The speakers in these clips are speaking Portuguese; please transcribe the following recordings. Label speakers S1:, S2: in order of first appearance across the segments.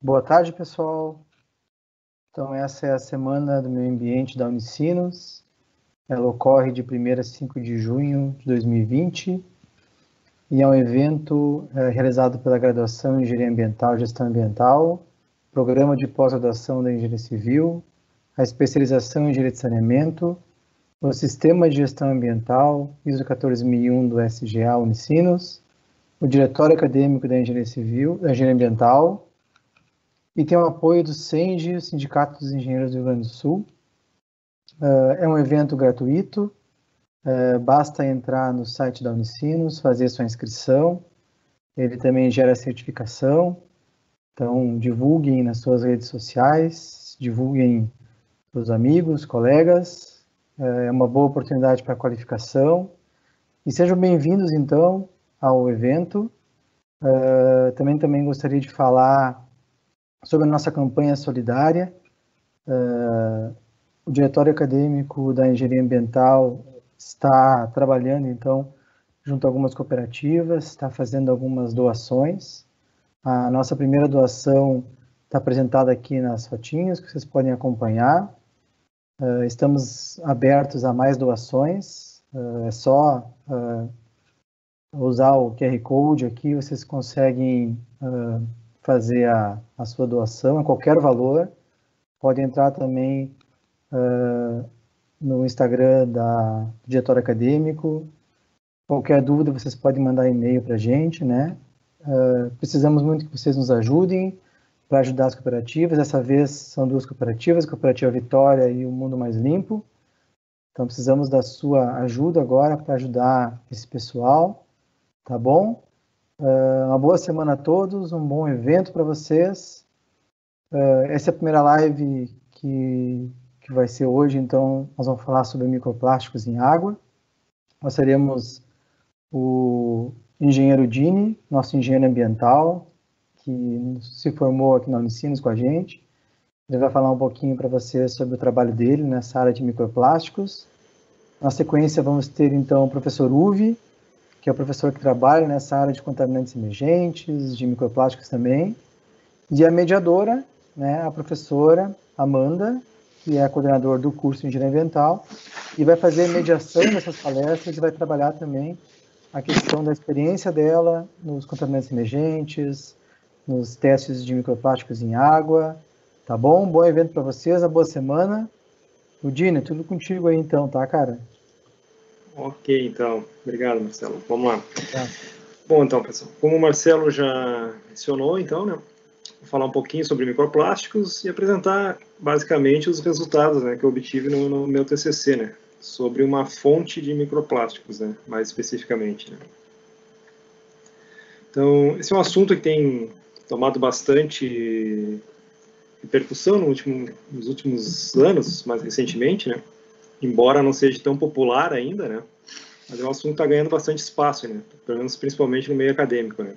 S1: Boa tarde, pessoal. Então, essa é a Semana do Meio Ambiente da Unicinos. Ela ocorre de 1º a 5 de junho de 2020 e é um evento realizado pela Graduação em Engenharia Ambiental e Gestão Ambiental, Programa de Pós-Graduação da Engenharia Civil, a Especialização em Engenharia de Saneamento, o Sistema de Gestão Ambiental, ISO 14001 do SGA Unicinos, o Diretório Acadêmico da Engenharia Civil, da Engenharia Ambiental, e tem o apoio do SENGE, o Sindicato dos Engenheiros do Rio Grande do Sul. É um evento gratuito, basta entrar no site da Unicinos, fazer sua inscrição, ele também gera certificação, então divulguem nas suas redes sociais, divulguem para os amigos, colegas, é uma boa oportunidade para qualificação, e sejam bem-vindos então ao evento. Também gostaria de falar sobre a nossa campanha solidária. O Diretório Acadêmico da Engenharia Ambiental está trabalhando, então, junto a algumas cooperativas, está fazendo algumas doações. A nossa primeira doação está apresentada aqui nas fotinhas, que vocês podem acompanhar. Estamos abertos a mais doações, é só usar o QR Code aqui, vocês conseguem fazer a sua doação a qualquer valor. Pode entrar também no Instagram do Diretório Acadêmico. Qualquer dúvida, vocês podem mandar e-mail para a gente, né? Precisamos muito que vocês nos ajudem para ajudar as cooperativas. Dessa vez são 2 cooperativas, a Cooperativa Vitória e o Mundo Mais Limpo. Então, precisamos da sua ajuda agora para ajudar esse pessoal, tá bom? Uma boa semana a todos, um bom evento para vocês. Essa é a primeira live que vai ser hoje, então nós vamos falar sobre microplásticos em água. Nós teremos o engenheiro Dini, nosso engenheiro ambiental, que se formou aqui na Unicinos com a gente. Ele vai falar um pouquinho para vocês sobre o trabalho dele nessa área de microplásticos. Na sequência vamos ter então o professor Uvi, que é o professor que trabalha nessa área de contaminantes emergentes, de microplásticos também, e a mediadora, né, a professora Amanda, que é a coordenadora do curso de Engenharia Ambiental, e vai fazer a mediação dessas palestras e vai trabalhar também a questão da experiência dela nos contaminantes emergentes, nos testes de microplásticos em água, tá bom? Bom evento para vocês, uma boa semana. O Dini, tudo contigo aí então, tá, cara?
S2: Ok, então. Obrigado, Marcelo. Vamos lá.
S1: Tá.
S2: Bom, então, pessoal, como o Marcelo já mencionou, então, né, vou falar um pouquinho sobre microplásticos e apresentar, basicamente, os resultados, né, que eu obtive no meu TCC, né, sobre uma fonte de microplásticos, né, mais especificamente, né. Então, esse é um assunto que tem tomado bastante repercussão nos últimos anos, mais recentemente, né, embora não seja tão popular ainda, né, mas é um assunto que está ganhando bastante espaço, né, pelo menos principalmente no meio acadêmico, né.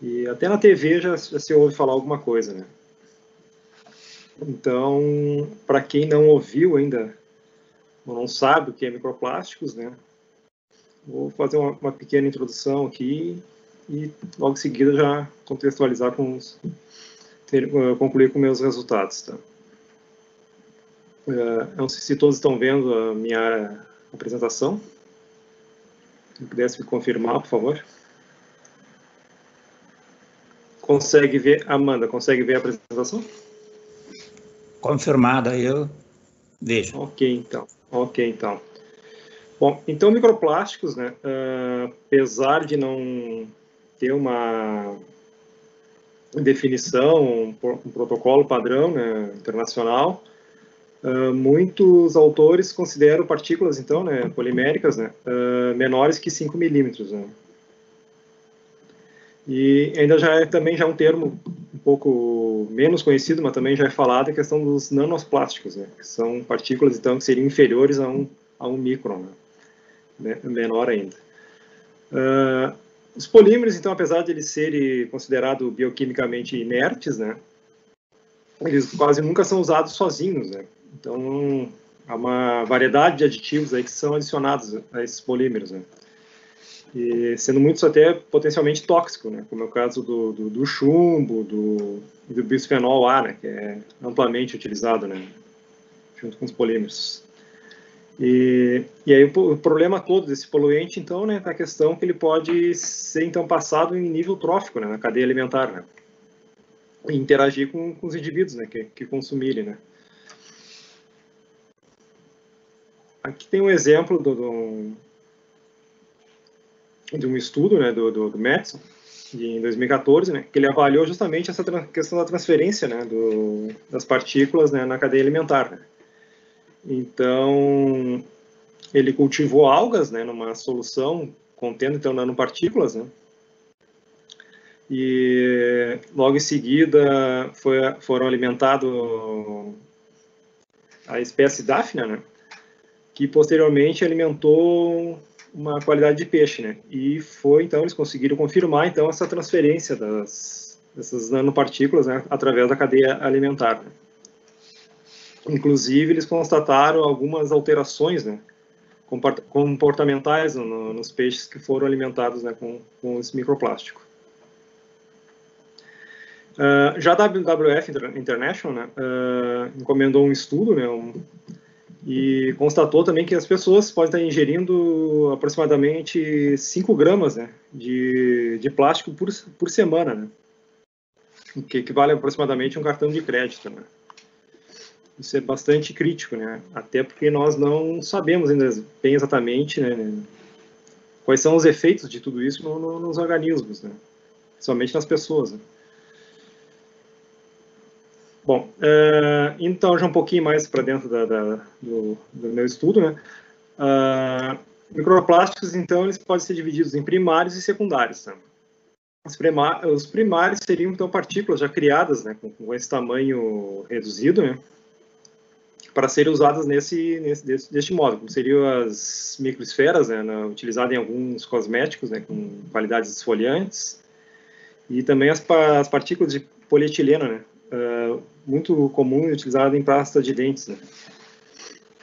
S2: E até na TV já se ouve falar alguma coisa, né. Então, para quem não ouviu ainda, ou não sabe o que é microplásticos, né, vou fazer uma pequena introdução aqui e logo em seguida já contextualizar concluir com meus resultados, tá. Não sei se todos estão vendo a minha apresentação. Se pudesse me confirmar, por favor. Consegue ver, Amanda, consegue ver a apresentação?
S3: Confirmada, eu vejo.
S2: Ok, então. Bom, então microplásticos, né, apesar de não ter uma definição, um protocolo padrão, né, internacional, muitos autores consideram partículas, então, né, poliméricas, né, menores que 5 milímetros, né. E ainda também já é um termo um pouco menos conhecido, mas também já é falado a questão dos nanoplásticos, né, que são partículas, então, que seriam inferiores a um micron, né, menor ainda. Os polímeros, então, apesar de eles serem considerados bioquimicamente inertes, né, eles quase nunca são usados sozinhos, né. Então, há uma variedade de aditivos aí que são adicionados a esses polímeros, né. E sendo muitos até potencialmente tóxicos, né? Como é o caso do chumbo, do bisfenol A, né? Que é amplamente utilizado, né? Junto com os polímeros. E aí o problema todo desse poluente, então, né, é a questão que ele pode ser, então, passado em nível trófico, né, na cadeia alimentar, né, e interagir com os indivíduos, né, que consumirem, né. Aqui tem um exemplo de um estudo, né, do Madsen, em 2014, né, que ele avaliou justamente essa questão da transferência, né, das partículas, né, na cadeia alimentar, né. Então, ele cultivou algas, né, numa solução contendo, então, nanopartículas, né, e logo em seguida foram alimentados a espécie Daphnia, né, que posteriormente alimentou uma qualidade de peixe, né, e então, eles conseguiram confirmar, então, essa transferência dessas nanopartículas, né, através da cadeia alimentar, né. Inclusive, eles constataram algumas alterações, né, comportamentais nos peixes que foram alimentados, né, com esse microplástico. Já a WWF International, né, encomendou um estudo, né, e constatou também que as pessoas podem estar ingerindo aproximadamente 5 gramas, né, de plástico por semana, né, o que equivale a aproximadamente um cartão de crédito, né. Isso é bastante crítico, né? Até porque nós não sabemos ainda bem exatamente, né, quais são os efeitos de tudo isso nos organismos, né? Somente nas pessoas, né? Bom, então já um pouquinho mais para dentro do meu estudo, né? Microplásticos, então, eles podem ser divididos em primários e secundários, tá? Os primários seriam, então, partículas já criadas, né, com esse tamanho reduzido, né, para serem usadas deste modo, como seriam as microesferas, né, utilizadas em alguns cosméticos, né, com qualidades esfoliantes, e também as partículas de polietileno, né, muito comum e utilizada em pasta de dentes, né,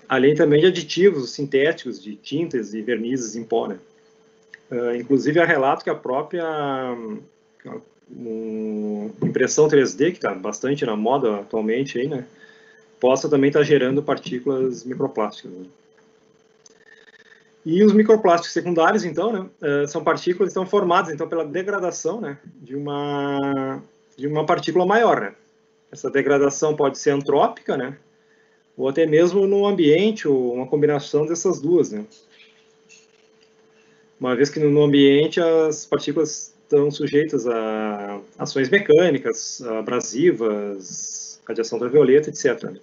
S2: além também de aditivos sintéticos, de tintas e vernizes em pó, né. Inclusive, há relato que a própria impressão 3D, que está bastante na moda atualmente, aí, né, possa também estar gerando partículas microplásticas, né. E os microplásticos secundários, então, né, são partículas que estão formadas, então, pela degradação, né, de uma partícula maior, né. Essa degradação pode ser antrópica, né, ou até mesmo no ambiente, ou uma combinação dessas duas, né. Uma vez que no ambiente as partículas estão sujeitas a ações mecânicas, abrasivas, radiação ultravioleta, etc.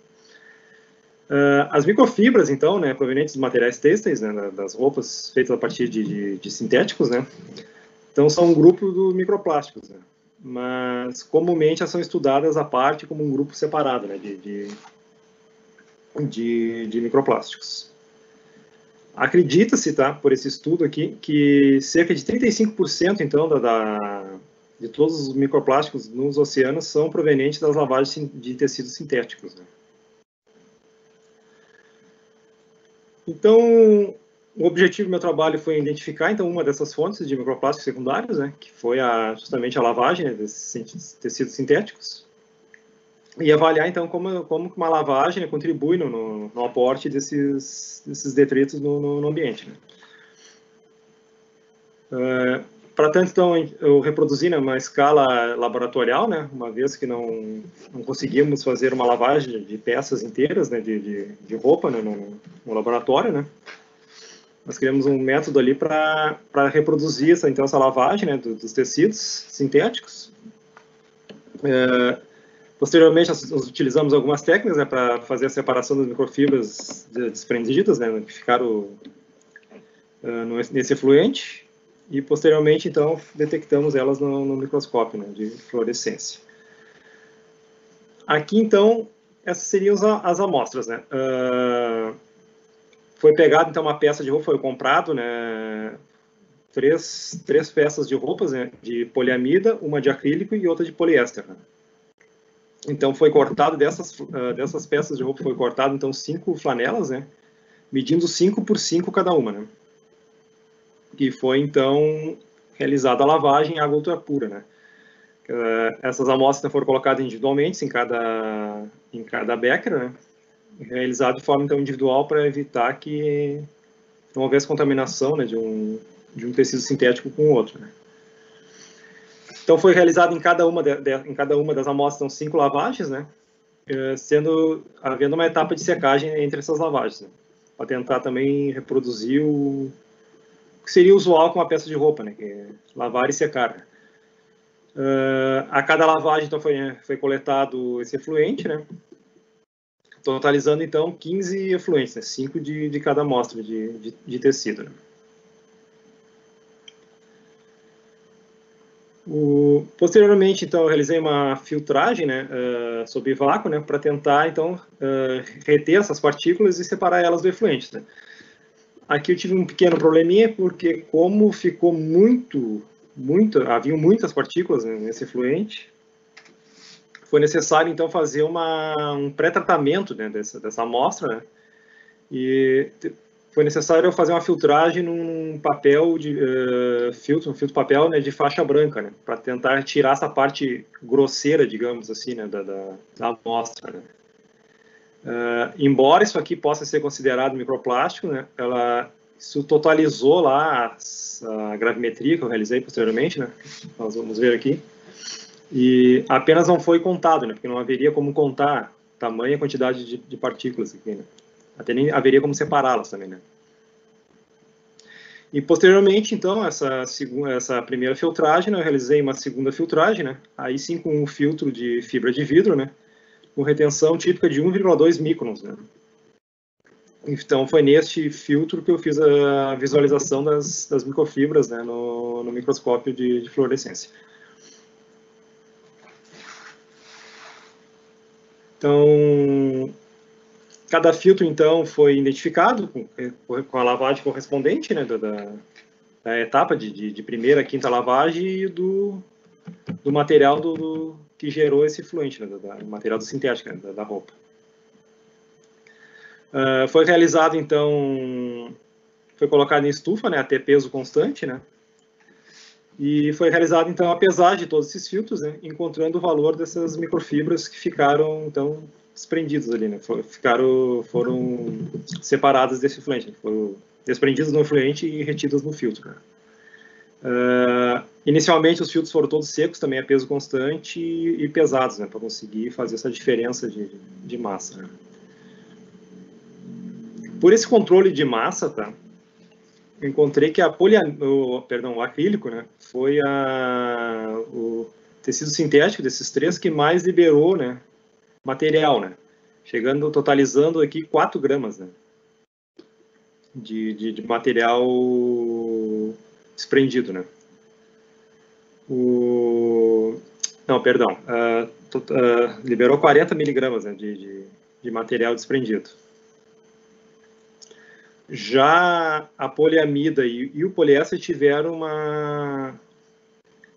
S2: As microfibras, então, né, provenientes de materiais têxteis, né, das roupas feitas a partir de sintéticos, né, então são um grupo dos microplásticos, né, mas comumente elas são estudadas à parte como um grupo separado, né, de microplásticos. Acredita-se, tá, por esse estudo aqui, que cerca de 35%, então, de todos os microplásticos nos oceanos são provenientes das lavagens de tecidos sintéticos, né. Então, o objetivo do meu trabalho foi identificar, então, uma dessas fontes de microplásticos secundários, né, que foi justamente a lavagem, né, desses tecidos sintéticos, e avaliar, então, como uma lavagem, né, contribui no aporte desses detritos no ambiente, né. Para tanto, então, eu reproduzi numa escala laboratorial, né, uma vez que não conseguimos fazer uma lavagem de peças inteiras, né, de roupa, né, no laboratório, né. Nós criamos um método ali para reproduzir essa lavagem, né, dos tecidos sintéticos. Posteriormente, nós utilizamos algumas técnicas, né, para fazer a separação das microfibras desprendidas, né, que ficaram nesse efluente, e posteriormente, então, detectamos elas no microscópio, né, de fluorescência. Aqui, então, essas seriam as amostras, né. Foi pegado, então, uma peça de roupa, foi comprado, né, três peças de roupas, né, de poliamida, uma de acrílico e outra de poliéster, né. Então, foi cortado dessas peças de roupa, foi cortado, então, 5 flanelas, né, medindo 5 por 5 cada uma, né. que foi, então, realizada a lavagem em água ultrapura, né? Essas amostras foram colocadas individualmente em cada becker, né? Realizado de forma, então, individual para evitar que não houvesse contaminação, né, de um tecido sintético com o outro, né? Então, foi realizado em cada uma das amostras, então, 5 lavagens, né? Havendo uma etapa de secagem entre essas lavagens, né? Para tentar também reproduzir o que seria usual com uma peça de roupa, né? Que é lavar e secar, né? A cada lavagem, então, foi coletado esse efluente, né? Totalizando, então, 15 efluentes, né? 5 de cada amostra de tecido, né? Posteriormente, então, eu realizei uma filtragem, né, sob vácuo, né, para tentar, então, reter essas partículas e separar elas do efluente, né? Aqui eu tive um pequeno probleminha, porque como ficou haviam muitas partículas, né, nesse efluente, foi necessário, então, fazer um pré-tratamento, né, dessa amostra, né, e foi necessário fazer uma filtragem num papel de filtro papel, né, de faixa branca, né, para tentar tirar essa parte grosseira, digamos assim, né, da amostra, né. Embora isso aqui possa ser considerado microplástico, né, isso totalizou lá a gravimetria que eu realizei posteriormente, né, nós vamos ver aqui, e apenas não foi contado, né, porque não haveria como contar tamanha quantidade de partículas aqui, né. Até nem haveria como separá-las também, né. E posteriormente, então, essa primeira filtragem, né, eu realizei uma segunda filtragem, né, aí sim com um filtro de fibra de vidro, né, com retenção típica de 1,2 microns, né. Então, foi neste filtro que eu fiz a visualização das microfibras, né, no microscópio de fluorescência. Então, cada filtro, então, foi identificado com a lavagem correspondente, né, da etapa de primeira a quinta lavagem e do material que gerou esse efluente, né, do material do sintético, né, da roupa. Foi realizado, então, foi colocado em estufa, né, até peso constante, né, e foi realizado, então, a pesagem de todos esses filtros, né, encontrando o valor dessas microfibras que ficaram, então, desprendidos ali, né, foram separadas desse efluente, né, foram desprendidas no efluente e retidas no filtro, né. Inicialmente, os filtros foram todos secos, também a peso constante e pesados, né, para conseguir fazer essa diferença de massa, né. Por esse controle de massa, tá, eu encontrei que o acrílico, né, foi o tecido sintético desses três que mais liberou, né, material, né, totalizando aqui 4 gramas, né, de material desprendido, né. Não, perdão, liberou 40 miligramas, né, de material desprendido. Já a poliamida e o poliéster tiveram uma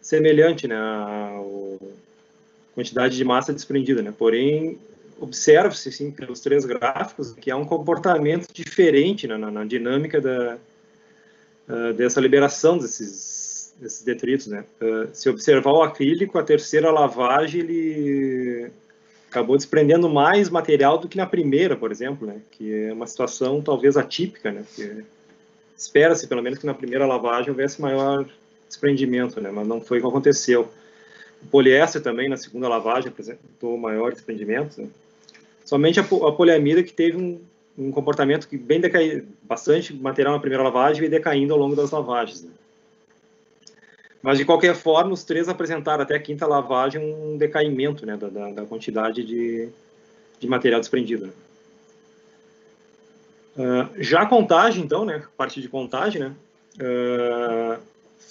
S2: semelhante, né, a quantidade de massa desprendida, né, porém observa-se, sim, pelos 3 gráficos, que há um comportamento diferente, né, na dinâmica dessa liberação desses detritos, né. Se observar o acrílico, a terceira lavagem, ele acabou desprendendo mais material do que na primeira, por exemplo, né, que é uma situação talvez atípica, né, que espera-se pelo menos que na primeira lavagem houvesse maior desprendimento, né, mas não foi o que aconteceu. O poliéster também, na segunda lavagem, apresentou maior desprendimento, né. Somente a poliamida que teve um comportamento que bem bastante material na primeira lavagem e decaindo ao longo das lavagens, né. Mas, de qualquer forma, os 3 apresentaram até a quinta lavagem um decaimento, né, da quantidade de material desprendido, né. Já a contagem, então, né, parte de contagem, né,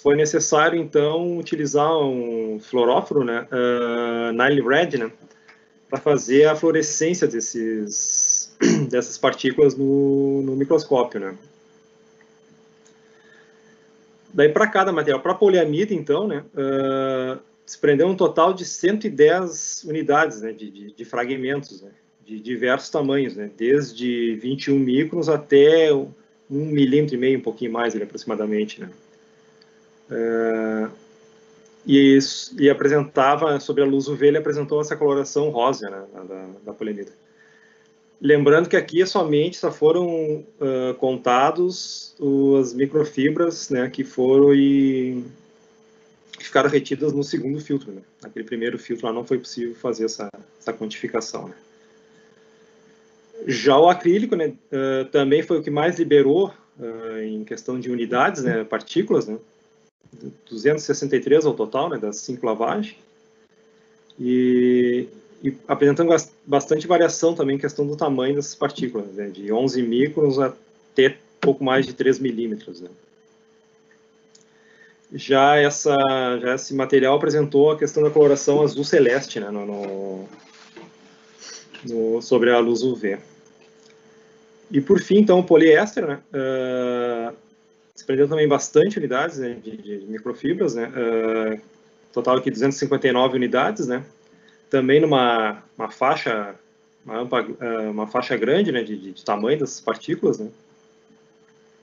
S2: foi necessário, então, utilizar um fluoróforo, né, Nile Red, né, para fazer a fluorescência dessas partículas no microscópio, né. Daí, para cada material, para a poliamida, então, né, desprendeu um total de 110 unidades, né, de fragmentos, né, de diversos tamanhos, né, desde 21 microns até milímetro e meio, um pouquinho mais, ele, aproximadamente, né? E apresentava, sobre a luz UV, ele apresentou essa coloração rosa, né, da polenita. Lembrando que aqui só foram contados as microfibras, né, que ficaram retidas no segundo filtro, né? Naquele primeiro filtro lá não foi possível fazer essa quantificação, né? Já o acrílico, né, também foi o que mais liberou em questão de unidades, né, partículas, né? 263 ao total, né, das 5 lavagens, e apresentando bastante variação também em questão do tamanho dessas partículas, né, de 11 microns até pouco mais de 3 milímetros, né. Já esse material apresentou a questão da coloração azul celeste, né, sobre a luz UV. E por fim, então, o poliéster, né, desprendeu também bastante unidades, né, de microfibras, né, total aqui 259 unidades, né, também numa faixa grande, né, de tamanho das partículas, né,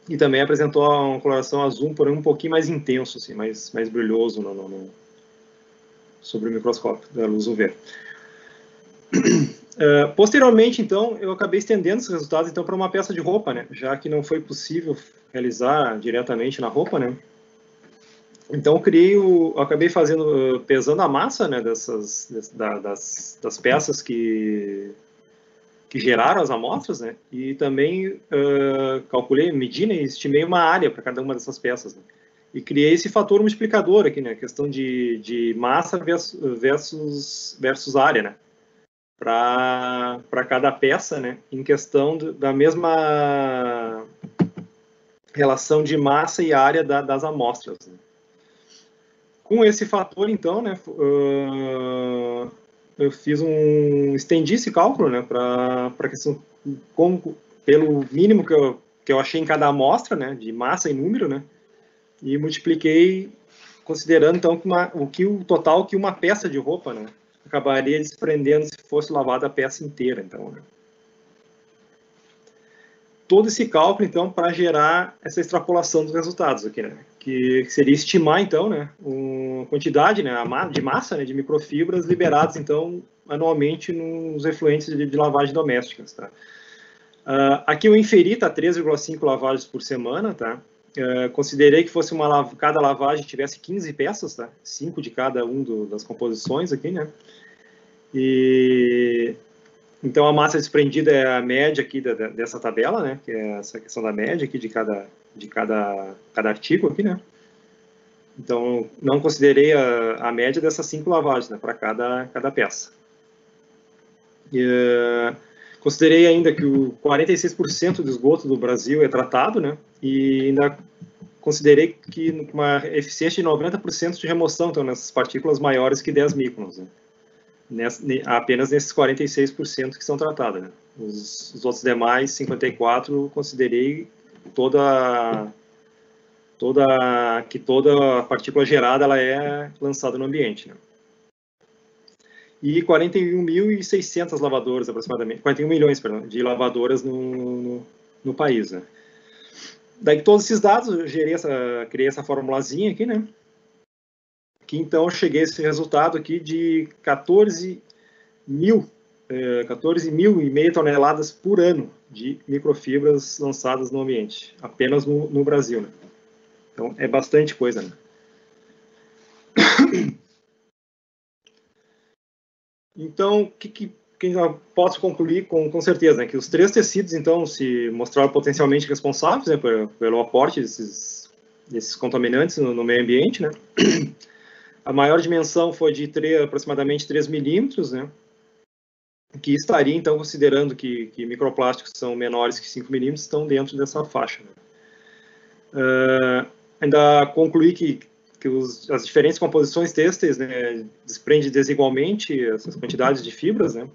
S2: e também apresentou uma coloração azul, porém um pouquinho mais intenso, assim, mais brilhoso sobre o microscópio da luz UV. Posteriormente, então, eu acabei estendendo esses resultados então, para uma peça de roupa, né, já que não foi possível realizar diretamente na roupa, né. Então, eu acabei pesando a massa, né, das peças que geraram as amostras, né, e também calculei, medi, né, e estimei uma área para cada uma dessas peças, né, e criei esse fator multiplicador aqui, né, questão de massa versus área, né, para cada peça, né, em questão da mesma relação de massa e área das amostras, né. Com esse fator, então, né, eu estendi esse cálculo, né, para questão, pelo mínimo que eu achei em cada amostra, né, de massa e número, né, e multipliquei, considerando, então, o total que uma peça de roupa, né, acabaria desprendendo se fosse lavada a peça inteira, então, né. Todo esse cálculo, então, para gerar essa extrapolação dos resultados aqui, né? Que seria estimar, então, né, uma quantidade, né, de massa, né, de microfibras liberadas, então, anualmente nos efluentes de lavagem domésticas, tá? Aqui eu inferi, tá, 3,5 lavagens por semana, tá? Considerei que fosse cada lavagem tivesse 15 peças, tá? 5 de cada das composições aqui, né? Então, a massa desprendida é a média aqui dessa tabela, né, que é essa questão da média aqui de cada artigo aqui, né. Então, não considerei a média dessas 5 lavagens, né, para cada peça. Considerei ainda que o 46% do esgoto do Brasil é tratado, né, e ainda considerei que uma eficiência de 90% de remoção, então, nessas partículas maiores que 10 microns, né. Apenas nesses 46% que são tratados, né? Os outros demais, 54%, considerei que toda partícula gerada ela é lançada no ambiente, né? E 41.600 lavadoras, aproximadamente, 41 milhões, perdão, de lavadoras no país, né? Daí, todos esses dados, eu criei essa formulazinha aqui, né? Que então eu cheguei a esse resultado aqui de 14.500 toneladas por ano de microfibras lançadas no ambiente, apenas no Brasil, né? Então, é bastante coisa, né? Então, o que eu posso concluir com certeza, né? Que os 3 tecidos, então, se mostraram potencialmente responsáveis, né, pelo aporte desses contaminantes no meio ambiente, né? A maior dimensão foi de aproximadamente 3 milímetros, né? Que estaria, então, considerando que microplásticos são menores que 5 milímetros, estão dentro dessa faixa, né? Ainda concluí que as diferentes composições têxteis, né, desprendem desigualmente essas quantidades de fibras, né?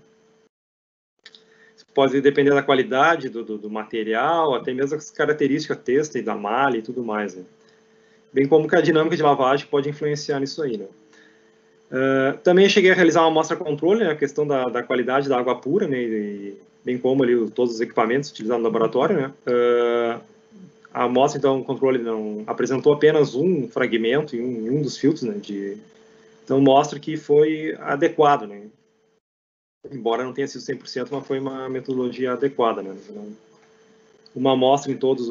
S2: Pode depender da qualidade do material, até mesmo as características têxteis da malha e tudo mais, né? Bem como que a dinâmica de lavagem pode influenciar nisso aí, né? Também cheguei a realizar uma amostra controle, né, a questão da qualidade da água pura, né, bem como ali todos os equipamentos utilizados no laboratório, né, a amostra, então, o controle não apresentou apenas um fragmento em um dos filtros, né, então mostra que foi adequado, né, embora não tenha sido 100%, mas foi uma metodologia adequada, né, uma amostra em todos,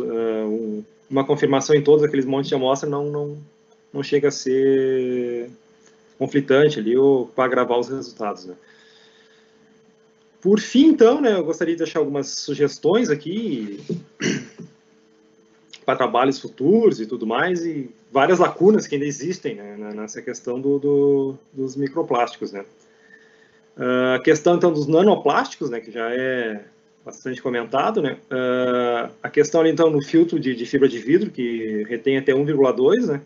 S2: uma confirmação em todos aqueles montes de amostra não chega a ser conflitante ali ou para agravar os resultados, né. Por fim, então, né, eu gostaria de deixar algumas sugestões aqui para trabalhos futuros e tudo mais, e várias lacunas que ainda existem, né, nessa questão dos microplásticos, né. A questão, então, dos nanoplásticos, né, que já é bastante comentado, né. A questão ali, então, no filtro de fibra de vidro, que retém até 1,2, né,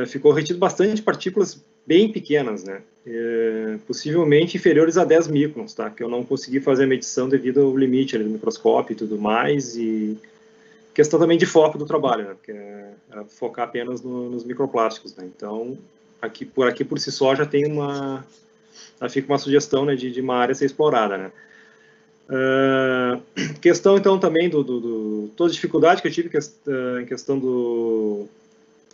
S2: ficou retido bastante partículas bem pequenas, né, possivelmente inferiores a 10 microns, tá, que eu não consegui fazer a medição devido ao limite ali do microscópio e tudo mais, e questão também de foco do trabalho, né, porque é focar apenas nos microplásticos, né, então, por aqui por si só já tem fica uma sugestão, né, de uma área a ser explorada, né. Questão, então, também toda a dificuldade que eu tive em questão do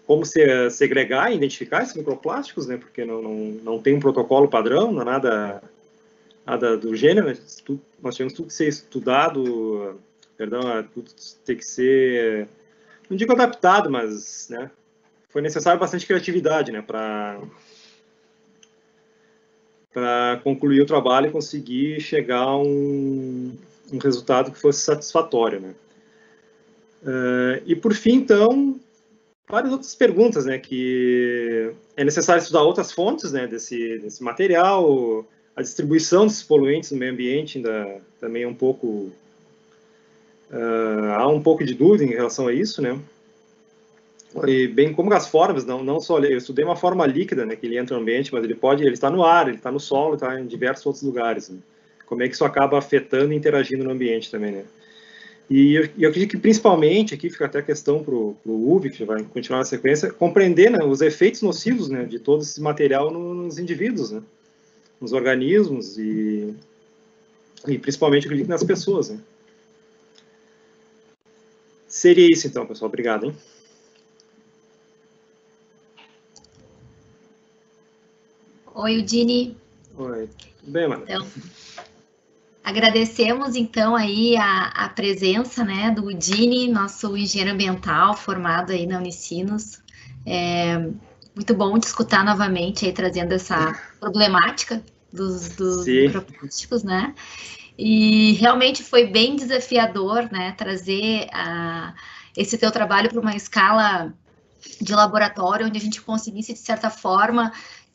S2: como segregar e identificar esses microplásticos, né, porque não tem um protocolo padrão, não é nada do gênero, né, nós tínhamos tudo que ser estudado, tudo tem que ser, não digo adaptado, mas, né, foi necessário bastante criatividade, né, para concluir o trabalho e conseguir chegar a um resultado que fosse satisfatório, né. E por fim, então, várias outras perguntas, né, que é necessário estudar outras fontes, né, desse material, a distribuição desses poluentes no meio ambiente ainda também é um pouco, há um pouco de dúvida em relação a isso, né, e bem como as formas, não só, eu estudei uma forma líquida, né, que ele entra no ambiente, mas ele está no ar, ele está no solo, está em diversos outros lugares, né, como é que isso acaba afetando e interagindo no ambiente também, né. E eu acredito que, principalmente, aqui fica até a questão para o Uwe, que vai continuar na sequência, compreender, né, os efeitos nocivos, né, de todo esse material nos indivíduos, né, nos organismos e principalmente, eu acredito, nas pessoas, né. Seria isso, então, pessoal. Obrigado, hein.
S4: Oi, Udine.
S2: Oi. Tudo bem, mano?
S4: Então, agradecemos, então, aí a presença, né, do Udine, nosso engenheiro ambiental formado aí na Unicinos. Muito bom te escutar novamente aí, trazendo essa problemática dos microplásticos, né? E realmente foi bem desafiador, né, trazer esse teu trabalho para uma escala de laboratório, onde a gente conseguisse, de certa forma,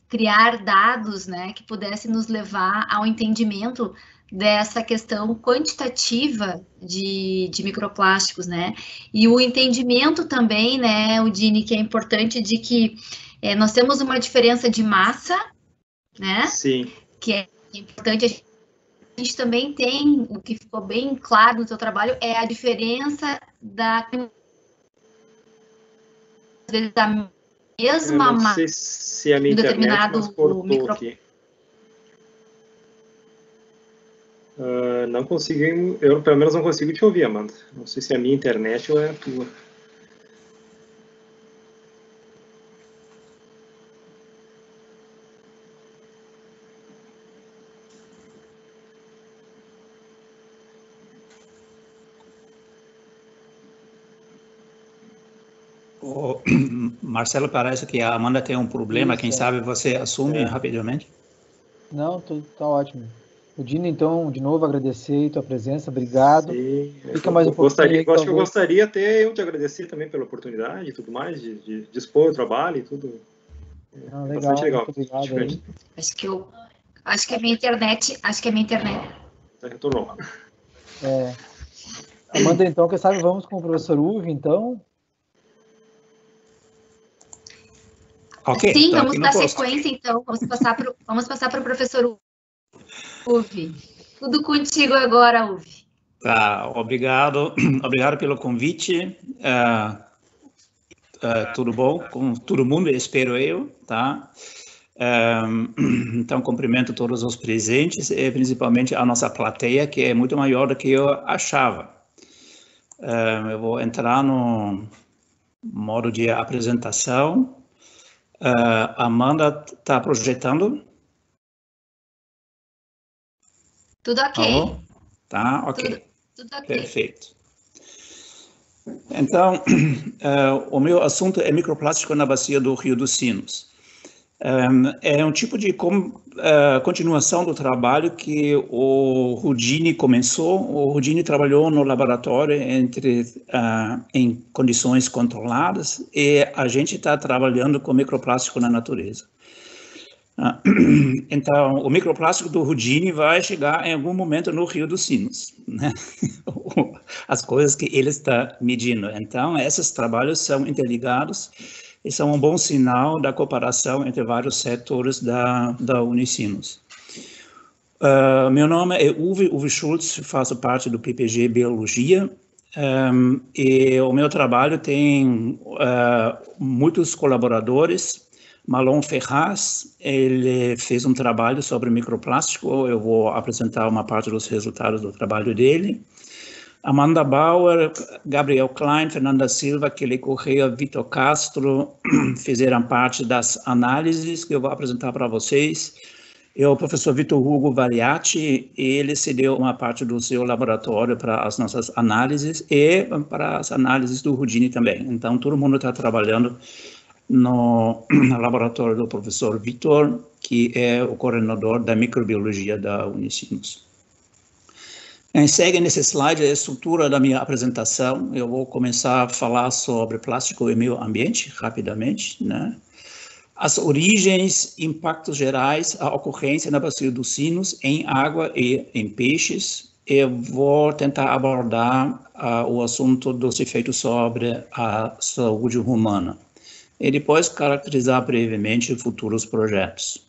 S4: criar dados, né, que pudessem nos levar ao entendimento dessa questão quantitativa de microplásticos, né, e o entendimento também, né, Udine, que é importante, de que nós temos uma diferença de massa, né,
S2: sim,
S4: que é importante. A gente também tem, o que ficou bem claro no seu trabalho, é a diferença da mesma
S2: massa. Não sei se a minha internet, mas cortou aqui. Não consigo, eu pelo menos não consigo te ouvir, Amanda. Não sei se é a minha internet ou é a tua.
S3: Marcelo, parece que a Amanda tem um problema. Isso, quem sabe você assume rapidamente?
S1: Não, tá ótimo. Udine, então, de novo, agradecer a tua presença, obrigado.
S2: Sim,
S1: fica mais um pouquinho.
S2: Acho que eu gostaria até eu te agradecer também pela oportunidade e tudo mais, de expor o trabalho e tudo.
S1: Legal,
S2: bastante legal.
S1: Muito obrigado aí.
S4: Acho que a minha internet
S2: retornou.
S1: Amanda, então, quem sabe vamos com o professor Uwe, então?
S3: Okay,
S4: sim, vamos dar sequência, então. Vamos passar para o professor Uwe. Tudo contigo agora, Uwe.
S3: Tá, obrigado pelo convite. Tudo bom com todo mundo, espero eu, tá? Então, cumprimento todos os presentes e principalmente a nossa plateia, que é muito maior do que eu achava. Eu vou entrar no modo de apresentação. Amanda está projetando?
S4: Tudo ok.
S3: Alô? Tá, ok.
S4: Tudo ok.
S3: Perfeito. Então, o meu assunto é microplástico na bacia do Rio dos Sinos. É um tipo de continuação do trabalho que o Rudini começou. O Rudini trabalhou no laboratório em condições controladas e a gente está trabalhando com microplástico na natureza. Então, o microplástico do Rudini vai chegar em algum momento no Rio dos Sinos, né? As coisas que ele está medindo. Então, esses trabalhos são interligados e são um bom sinal da cooperação entre vários setores da Unicinos. Meu nome é Uwe Schulz, faço parte do PPG Biologia, e o meu trabalho tem muitos colaboradores. Malon Ferraz, ele fez um trabalho sobre microplástico, eu vou apresentar uma parte dos resultados do trabalho dele. Amanda Bauer, Gabriel Klein, Fernanda Silva, Kelly Correia, Vitor Castro fizeram parte das análises que eu vou apresentar para vocês. E o professor Vitor Hugo Variati, ele cedeu uma parte do seu laboratório para as nossas análises e para as análises do Rudini também. Então, todo mundo está trabalhando no laboratório do professor Vitor, que é o coordenador da microbiologia da Unicinos. Segue nesse slide a estrutura da minha apresentação. Eu vou começar a falar sobre plástico e meio ambiente, rapidamente, né? As origens, impactos gerais, a ocorrência na bacia dos sinos em água e em peixes. Eu vou tentar abordar o assunto dos efeitos sobre a saúde humana. E depois caracterizar brevemente futuros projetos.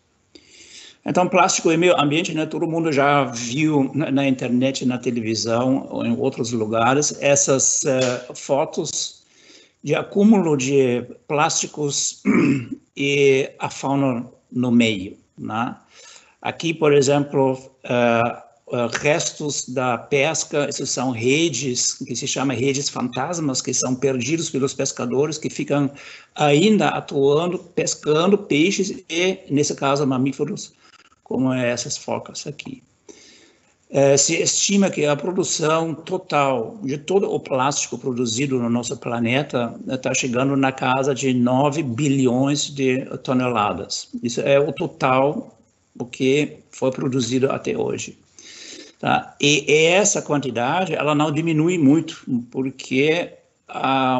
S3: Então, plástico e meio ambiente, né, todo mundo já viu na internet, na televisão, ou em outros lugares, essas fotos de acúmulo de plásticos e a fauna no meio, né? Aqui, por exemplo, restos da pesca, essas são redes, que se chama redes fantasmas, que são perdidos pelos pescadores, que ficam ainda atuando, pescando peixes e, nesse caso, mamíferos, como essas focas aqui. Se estima que a produção total de todo o plástico produzido no nosso planeta está chegando na casa de 9 bilhões de toneladas. Isso é o total do que foi produzido até hoje. Tá? E essa quantidade, ela não diminui muito, porque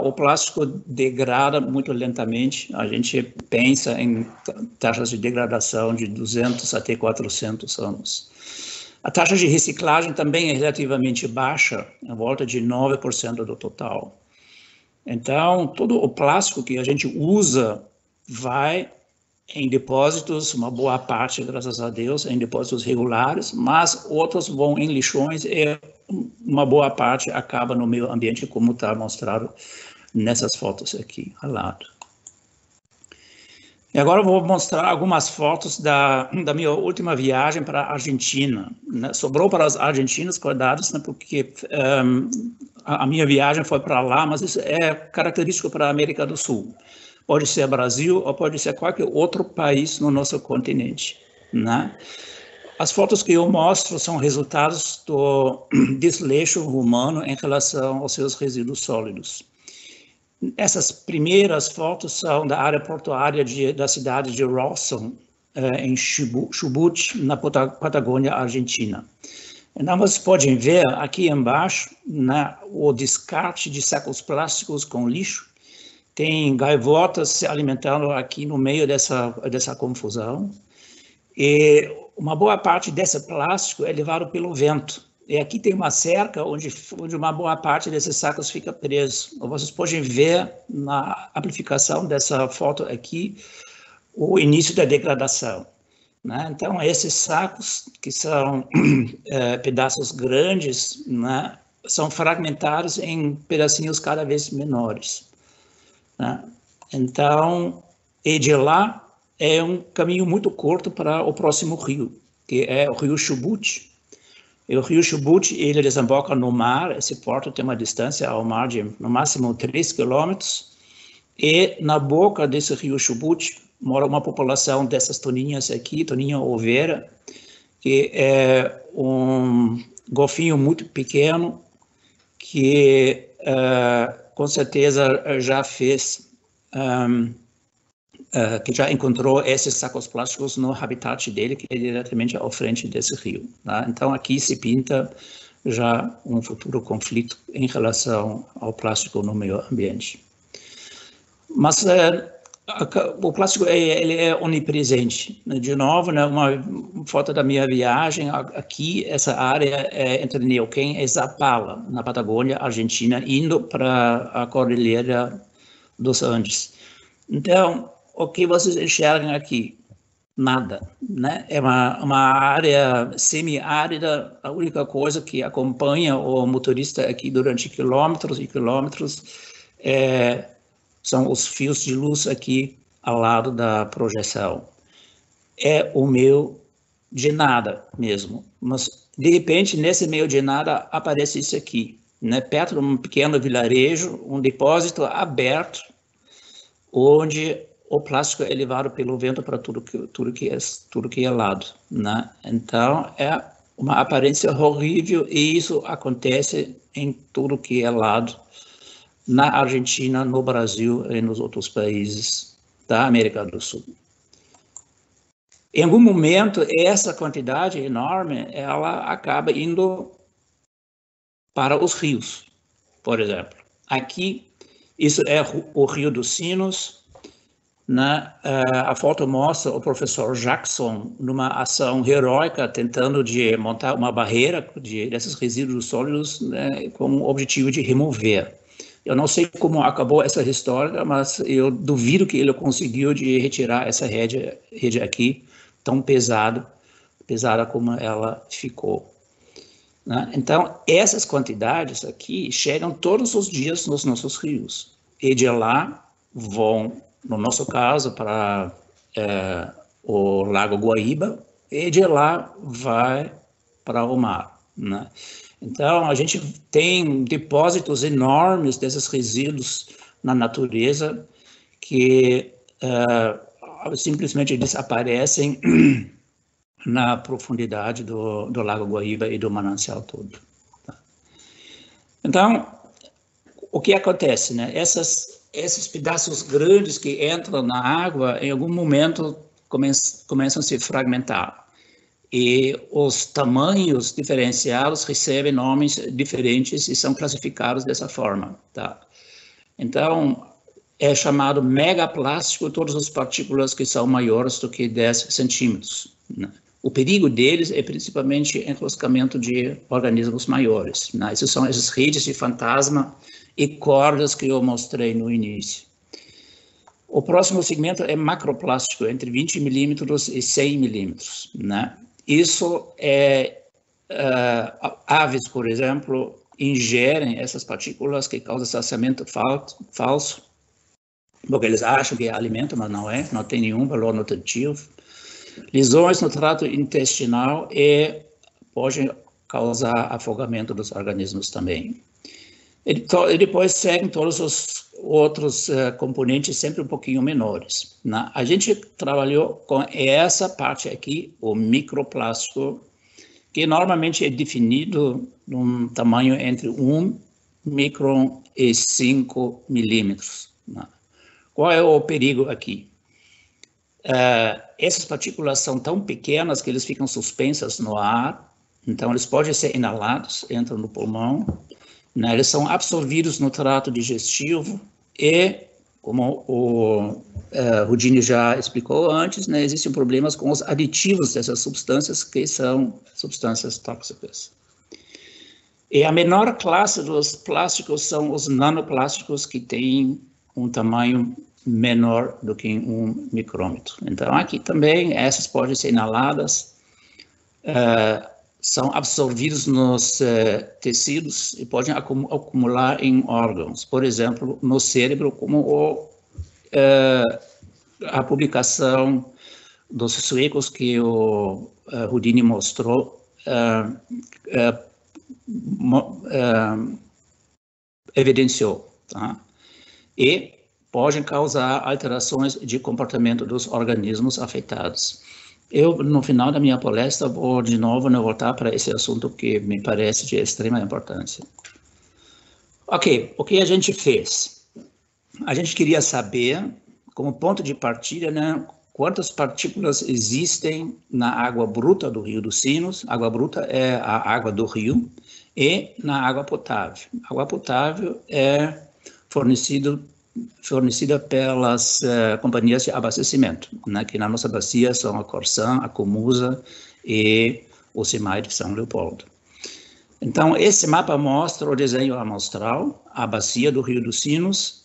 S3: o plástico degrada muito lentamente. A gente pensa em taxas de degradação de 200 até 400 anos. A taxa de reciclagem também é relativamente baixa, em volta de 9% do total. Então, todo o plástico que a gente usa vai em depósitos, uma boa parte, graças a Deus, em depósitos regulares, mas outros vão em lixões e uma boa parte acaba no meio ambiente, como está mostrado nessas fotos aqui ao lado. E agora eu vou mostrar algumas fotos da minha última viagem para a Argentina, né? Sobrou para os argentinos, cuidados, né? Porque a minha viagem foi para lá, mas isso é característico para a América do Sul. Pode ser Brasil ou pode ser qualquer outro país no nosso continente, né? As fotos que eu mostro são resultados do desleixo humano em relação aos seus resíduos sólidos. Essas primeiras fotos são da área portuária da cidade de Rawson, em Chubut, na Patagônia, Argentina. Então, vocês podem ver aqui embaixo, né, o descarte de sacos plásticos com lixo. Tem gaivotas se alimentando aqui no meio dessa confusão. E uma boa parte desse plástico é levado pelo vento. E aqui tem uma cerca onde uma boa parte desses sacos fica preso. Vocês podem ver na amplificação dessa foto aqui o início da degradação, né? Então, esses sacos, que são pedaços grandes, né, são fragmentados em pedacinhos cada vez menores, né? Então, e de lá é um caminho muito curto para o próximo rio, que é o rio Chubut. E o rio Chubut, ele desemboca no mar, esse porto tem uma distância ao mar de, no máximo, 3 quilômetros, e na boca desse rio Chubut mora uma população dessas toninhas aqui, toninha oveira, que é um golfinho muito pequeno, que com certeza já fez, que já encontrou esses sacos plásticos no habitat dele, que é diretamente ao frente desse rio. Tá? Então, aqui se pinta já um futuro conflito em relação ao plástico no meio ambiente. Mas o plástico ele é onipresente. De novo, né, uma foto da minha viagem, aqui, essa área entre Neuquén e Zapala, na Patagônia, Argentina, indo para a Cordilheira dos Andes. Então, o que vocês enxergam aqui? Nada, né? É uma área semi-árida, a única coisa que acompanha o motorista aqui durante quilômetros e quilômetros são os fios de luz aqui ao lado da projeção. É o meio de nada mesmo, mas de repente nesse meio de nada aparece isso aqui, né? Perto de um pequeno vilarejo, um depósito aberto, onde o plástico é levado pelo vento para tudo que é lado, né? Então é uma aparência horrível e isso acontece em tudo que é lado, na Argentina, no Brasil e nos outros países da América do Sul. Em algum momento, essa quantidade enorme, ela acaba indo para os rios, por exemplo. Aqui, isso é o Rio dos Sinos, né? A foto mostra o professor Jackson numa ação heróica, tentando de montar uma barreira desses resíduos sólidos, né, com o objetivo de remover. Eu não sei como acabou essa história, mas eu duvido que ele conseguiu de retirar essa rede aqui, tão pesada como ela ficou. Né? Então, essas quantidades aqui chegam todos os dias nos nossos rios. E de lá vão, no nosso caso, para o Lago Guaíba, e de lá vai para o mar. Né? Então, a gente tem depósitos enormes desses resíduos na natureza que simplesmente desaparecem na profundidade do Lago Guaíba e do manancial todo. Tá? Então, o que acontece? Né? Esses pedaços grandes que entram na água, em algum momento, começam a se fragmentar. E os tamanhos diferenciados recebem nomes diferentes e são classificados dessa forma. Tá? Então, é chamado megaplástico todas as partículas que são maiores do que 10 centímetros. Né? O perigo deles é principalmente enroscamento de organismos maiores. Né? Essas são essas redes de fantasma e cordas que eu mostrei no início. O próximo segmento é macroplástico, entre 20 milímetros e 100 milímetros. Né? Isso aves, por exemplo, ingerem essas partículas que causam saciamento falso, porque eles acham que é alimento, mas não é, não tem nenhum valor nutritivo. Lesões no trato intestinal e podem causar afogamento dos organismos também. E depois seguem todos os outros componentes sempre um pouquinho menores. Né? A gente trabalhou com essa parte aqui, o microplástico, que normalmente é definido num tamanho entre 1 micron e 5 milímetros. Né? Qual é o perigo aqui? Essas partículas são tão pequenas que eles ficam suspensas no ar, então eles podem ser inalados, entram no pulmão, né? Eles são absorvidos no trato digestivo e, como o Rudini já explicou antes, né, existem problemas com os aditivos dessas substâncias, que são substâncias tóxicas. E a menor classe dos plásticos são os nanoplásticos, que têm um tamanho menor do que 1 micrômetro. Então, aqui também, essas podem ser inaladas, são absorvidos nos tecidos e podem acumular em órgãos, por exemplo, no cérebro, como a publicação dos suecos que o Rudini mostrou evidenciou, tá? E podem causar alterações de comportamento dos organismos afetados. Eu, no final da minha palestra, vou de novo voltar para esse assunto que me parece de extrema importância. Ok, o que a gente fez? A gente queria saber, como ponto de partida, né, quantas partículas existem na água bruta do Rio dos Sinos. Água bruta é a água do rio, e na água potável. A água potável é fornecida pelas companhias de abastecimento, né, que na nossa bacia são a Corsan, a Comusa e o SEMAI de São Leopoldo. Então, esse mapa mostra o desenho amostral, a bacia do Rio dos Sinos.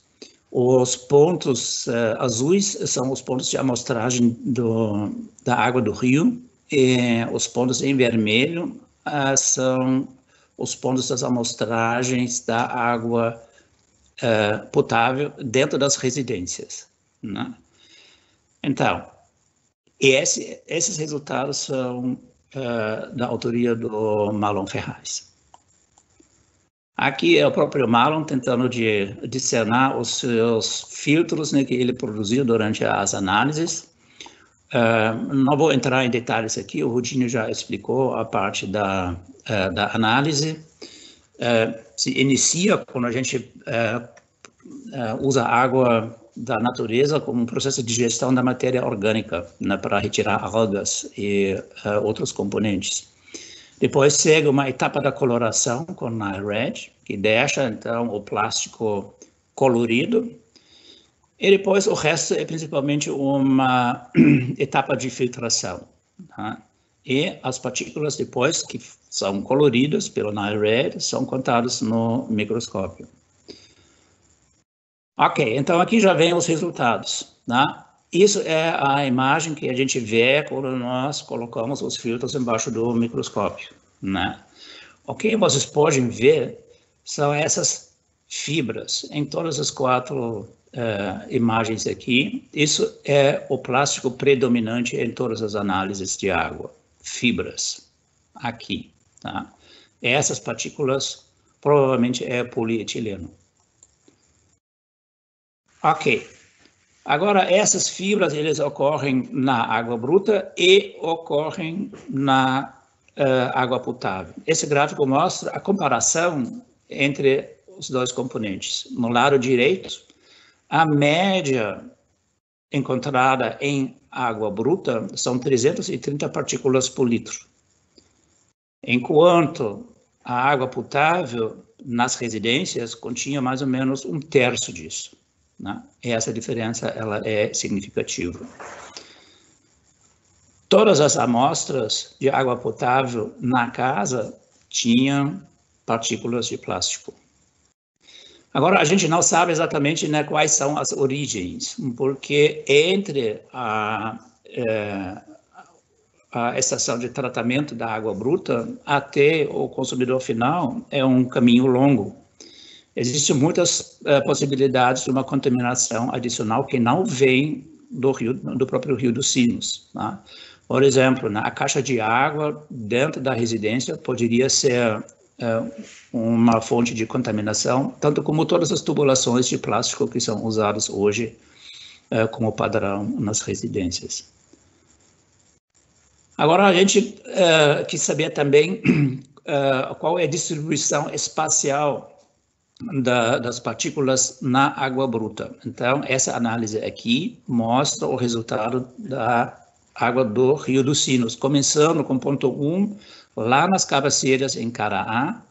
S3: Os pontos azuis são os pontos de amostragem da água do rio, e os pontos em vermelho são os pontos das amostragens da água potável dentro das residências, né? Então, esses resultados são da autoria do Marlon Ferraz. Aqui é o próprio Marlon tentando discernar os seus filtros, né, que ele produziu durante as análises. Não vou entrar em detalhes aqui, o Rudinho já explicou a parte da análise. Se inicia quando a gente usa água da natureza como um processo de digestão da matéria orgânica, né, para retirar algas e outros componentes. Depois segue uma etapa da coloração com Nile Red, que deixa, então, o plástico colorido. E depois o resto é principalmente uma etapa de filtração, tá? E as partículas depois, que são coloridas pelo Nile Red, são contadas no microscópio. Ok, então aqui já vem os resultados, tá? Isso é a imagem que a gente vê quando nós colocamos os filtros embaixo do microscópio, né? O que vocês podem ver são essas fibras em todas as 4 imagens aqui. Isso é o plástico predominante em todas as análises de água. Fibras, aqui, tá? Essas partículas provavelmente é polietileno. Ok. Agora, essas fibras, eles ocorrem na água bruta e ocorrem na água potável. Esse gráfico mostra a comparação entre os dois componentes. No lado direito, a média encontrada em água bruta são 330 partículas por litro, enquanto a água potável nas residências continha mais ou menos 1/3 disso, né? E essa diferença ela é significativa. Todas as amostras de água potável na casa tinham partículas de plástico. Agora, a gente não sabe exatamente, né, quais são as origens, porque entre a estação de tratamento da água bruta até o consumidor final é um caminho longo. Existem muitas possibilidades de uma contaminação adicional que não vem do próprio Rio dos Sinos, tá? Por exemplo, a caixa de água dentro da residência poderia ser uma fonte de contaminação, tanto como todas as tubulações de plástico que são usadas hoje como padrão nas residências. Agora, a gente quis saber também qual é a distribuição espacial das partículas na água bruta. Então, essa análise aqui mostra o resultado da água do Rio dos Sinos, começando com ponto 1, lá nas cabeceiras em Caraá,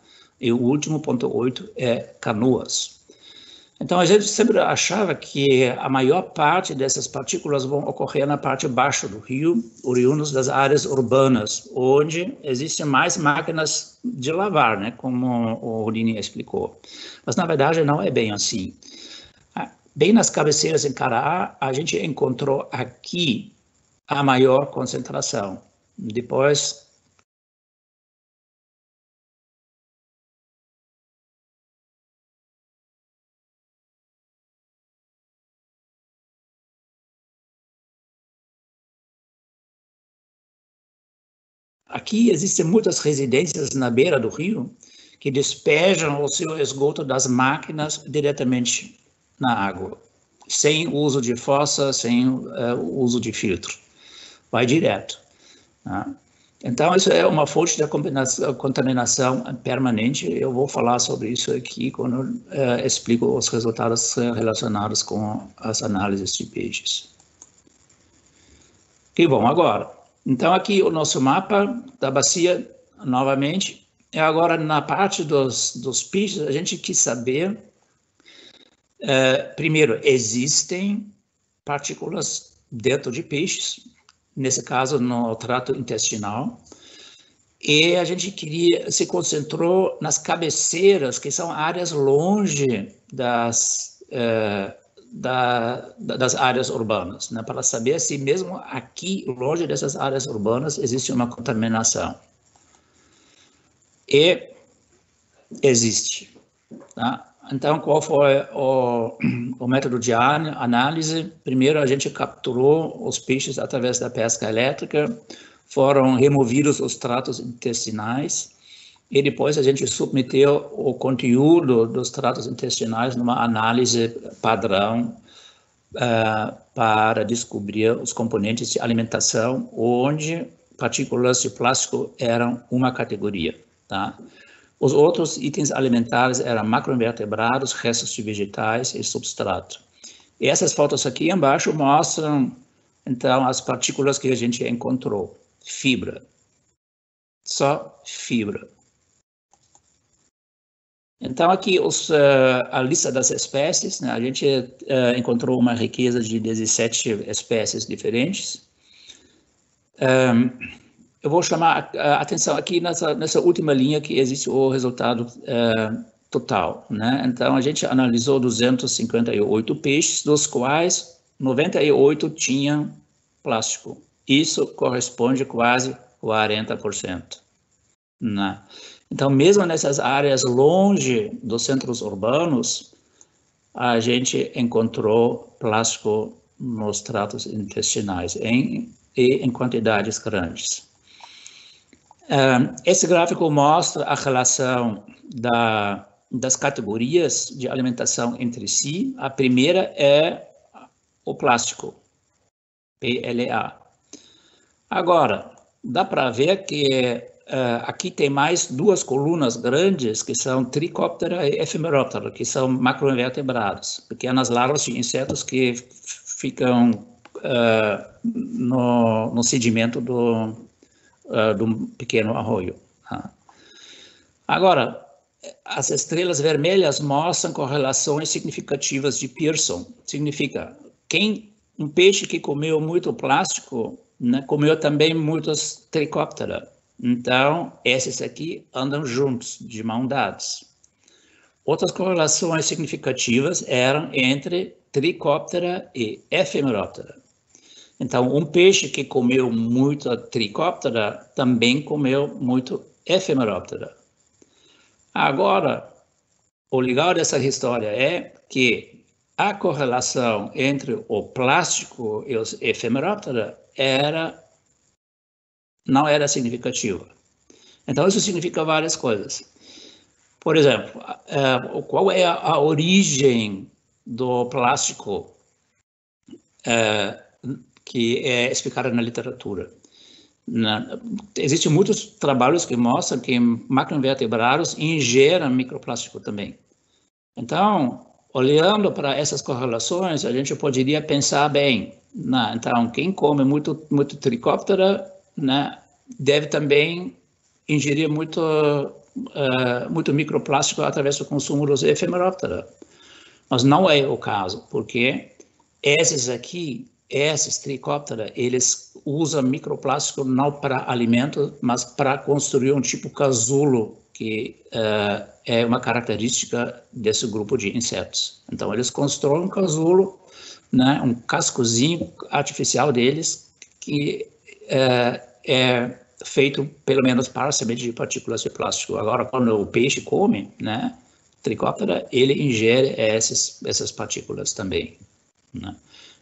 S3: e o último, ponto 8, é Canoas. Então, a gente sempre achava que a maior parte dessas partículas vão ocorrer na parte baixa do rio, oriundos das áreas urbanas, onde existem mais máquinas de lavar, né, como o Rodini explicou. Mas, na verdade, não é bem assim. Bem nas cabeceiras em Caraá, a gente encontrou aqui a maior concentração. Depois, aqui existem muitas residências na beira do rio que despejam o seu esgoto das máquinas diretamente na água, sem uso de fossa, sem uso de filtro. Vai direto. Tá? Então, isso é uma fonte de contaminação permanente. Eu vou falar sobre isso aqui quando explico os resultados relacionados com as análises de peixes. Que bom, agora. Então, aqui o nosso mapa da bacia, novamente. E agora, na parte dos peixes, a gente quis saber, primeiro, existem partículas dentro de peixes, nesse caso, no trato intestinal, e a gente se concentrou nas cabeceiras, que são áreas longe das áreas urbanas, né, para saber se mesmo aqui, longe dessas áreas urbanas, existe uma contaminação. E existe. Tá? Então, qual foi o método de análise? Primeiro, a gente capturou os peixes através da pesca elétrica, foram removidos os tratos intestinais, e depois a gente submeteu o conteúdo dos tratos intestinais numa análise padrão para descobrir os componentes de alimentação, onde partículas de plástico eram uma categoria. Tá? Os outros itens alimentares eram macroinvertebrados, restos de vegetais e substrato. E essas fotos aqui embaixo mostram, então, as partículas que a gente encontrou. Fibra. Só fibra. Então, aqui a lista das espécies, né? A gente encontrou uma riqueza de 17 espécies diferentes. Eu vou chamar a atenção aqui nessa última linha que existe o resultado total, né? Então, a gente analisou 258 peixes, dos quais 98 tinham plástico. Isso corresponde quase 40%. Né? Então, mesmo nessas áreas longe dos centros urbanos, a gente encontrou plástico nos tratos intestinais em quantidades grandes. Esse gráfico mostra a relação das categorias de alimentação entre si. A primeira é o plástico, PLA. Agora, dá para ver que aqui tem mais duas colunas grandes, que são Trichoptera e Ephemeroptera, que são macroinvertebrados, pequenas larvas de insetos que ficam no sedimento de um pequeno arroio. Tá? Agora, as estrelas vermelhas mostram correlações significativas de Pearson. Significa, um peixe que comeu muito plástico, né, comeu também muitos Trichoptera. Então, esses aqui andam juntos, de mão dadas. Outras correlações significativas eram entre Trichoptera e Ephemeroptera. Então, um peixe que comeu muito Trichoptera também comeu muito Ephemeroptera. Agora, o legal dessa história é que a correlação entre o plástico e os Ephemeroptera não era significativa. Então, isso significa várias coisas. Por exemplo, qual é a origem do plástico que é explicada na literatura? Existem muitos trabalhos que mostram que macroinvertebrados ingerem microplástico também. Então, olhando para essas correlações, a gente poderia pensar bem, né? Então, quem come muito Trichoptera, né, deve também ingerir muito microplástico através do consumo dos Ephemeroptera. Mas não é o caso, porque esses Trichoptera, eles usam microplástico não para alimento, mas para construir um tipo casulo, que é uma característica desse grupo de insetos. Então, eles constroem um casulo, né, um cascozinho artificial deles, que é feito, pelo menos, parcialmente de partículas de plástico. Agora, quando o peixe come, né, Trichoptera, ele ingere essas partículas também. Né?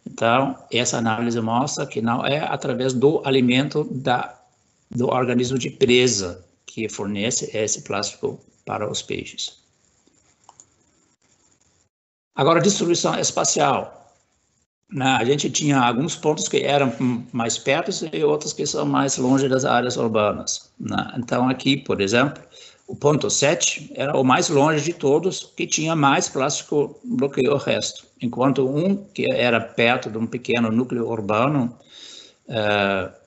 S3: Então, essa análise mostra que não é através do alimento da do organismo de presa que fornece esse plástico para os peixes. Agora, distribuição espacial. A gente tinha alguns pontos que eram mais perto e outros que são mais longe das áreas urbanas. Então, aqui, por exemplo, o ponto 7 era o mais longe de todos, que tinha mais plástico do que o resto. Enquanto um, que era perto de um pequeno núcleo urbano,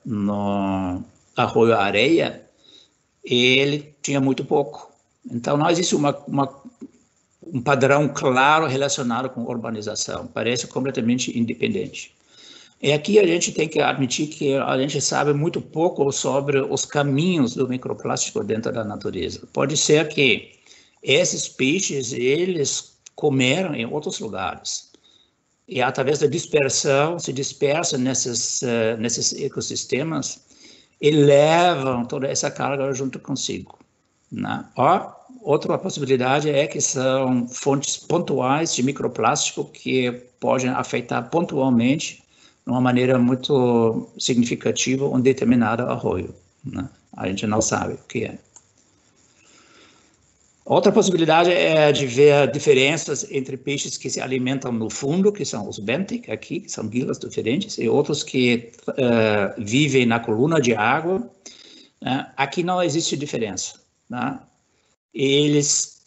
S3: no Arroio Areia, ele tinha muito pouco. Então, não existe um padrão claro relacionado com urbanização. Parece completamente independente. E aqui a gente tem que admitir que a gente sabe muito pouco sobre os caminhos do microplástico dentro da natureza. Pode ser que esses peixes, eles comeram em outros lugares. E através da dispersão, se dispersam nesses ecossistemas e levam toda essa carga junto consigo. Outra possibilidade é que são fontes pontuais de microplástico que podem afetar pontualmente, de uma maneira muito significativa, um determinado arroio. A gente não sabe o que é. Outra possibilidade é de ver diferenças entre peixes que se alimentam no fundo, que são os benthic aqui, que são guildas diferentes, e outros que vivem na coluna de água. Aqui não existe diferença. Eles,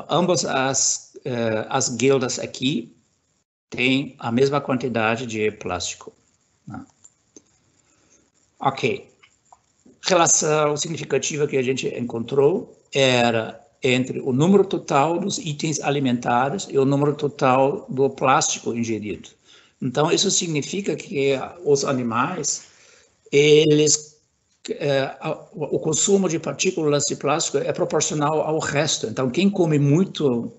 S3: ambas as guildas aqui têm a mesma quantidade de plástico. Ok. Relação significativa que a gente encontrou era entre o número total dos itens alimentares e o número total do plástico ingerido. Então, isso significa que os animais, o consumo de partículas de plástico é proporcional ao resto. Então, quem come muito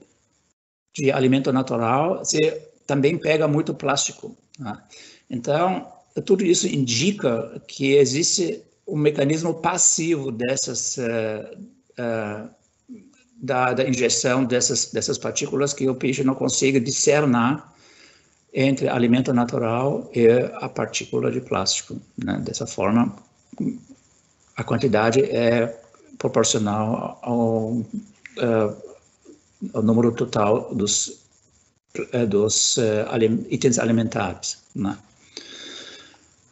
S3: de alimento natural, você também pega muito plástico. Então, tudo isso indica que existe um mecanismo passivo da injeção dessas partículas que o peixe não consegue discernar entre alimento natural e a partícula de plástico. Dessa forma, a quantidade é proporcional ao número total dos itens alimentares.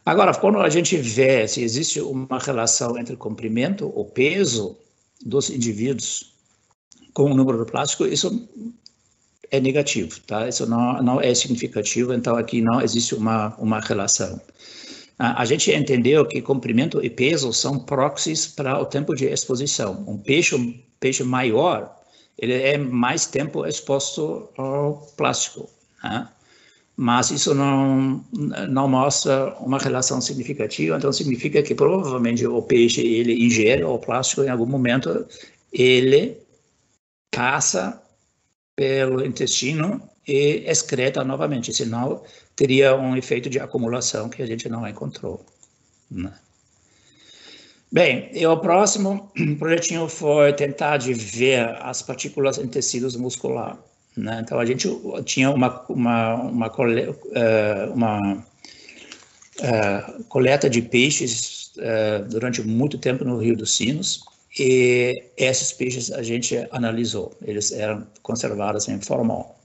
S3: Agora, quando a gente vê se existe uma relação entre o comprimento, o peso dos indivíduos com o número de plástico, isso é negativo, tá? Isso não é significativo, então aqui não existe uma relação. A gente entendeu que comprimento e peso são proxies para o tempo de exposição. Um peixe maior, ele é mais tempo exposto ao plástico, mas isso não mostra uma relação significativa, então significa que provavelmente o peixe ele ingere o plástico em algum momento, ele passa pelo intestino e excreta novamente, senão teria um efeito de acumulação que a gente não encontrou. Bem, e o próximo projetinho foi tentar de ver as partículas em tecidos musculares. Então, a gente tinha uma coleta de peixes durante muito tempo no Rio dos Sinos, e esses peixes a gente analisou, eles eram conservados em formol.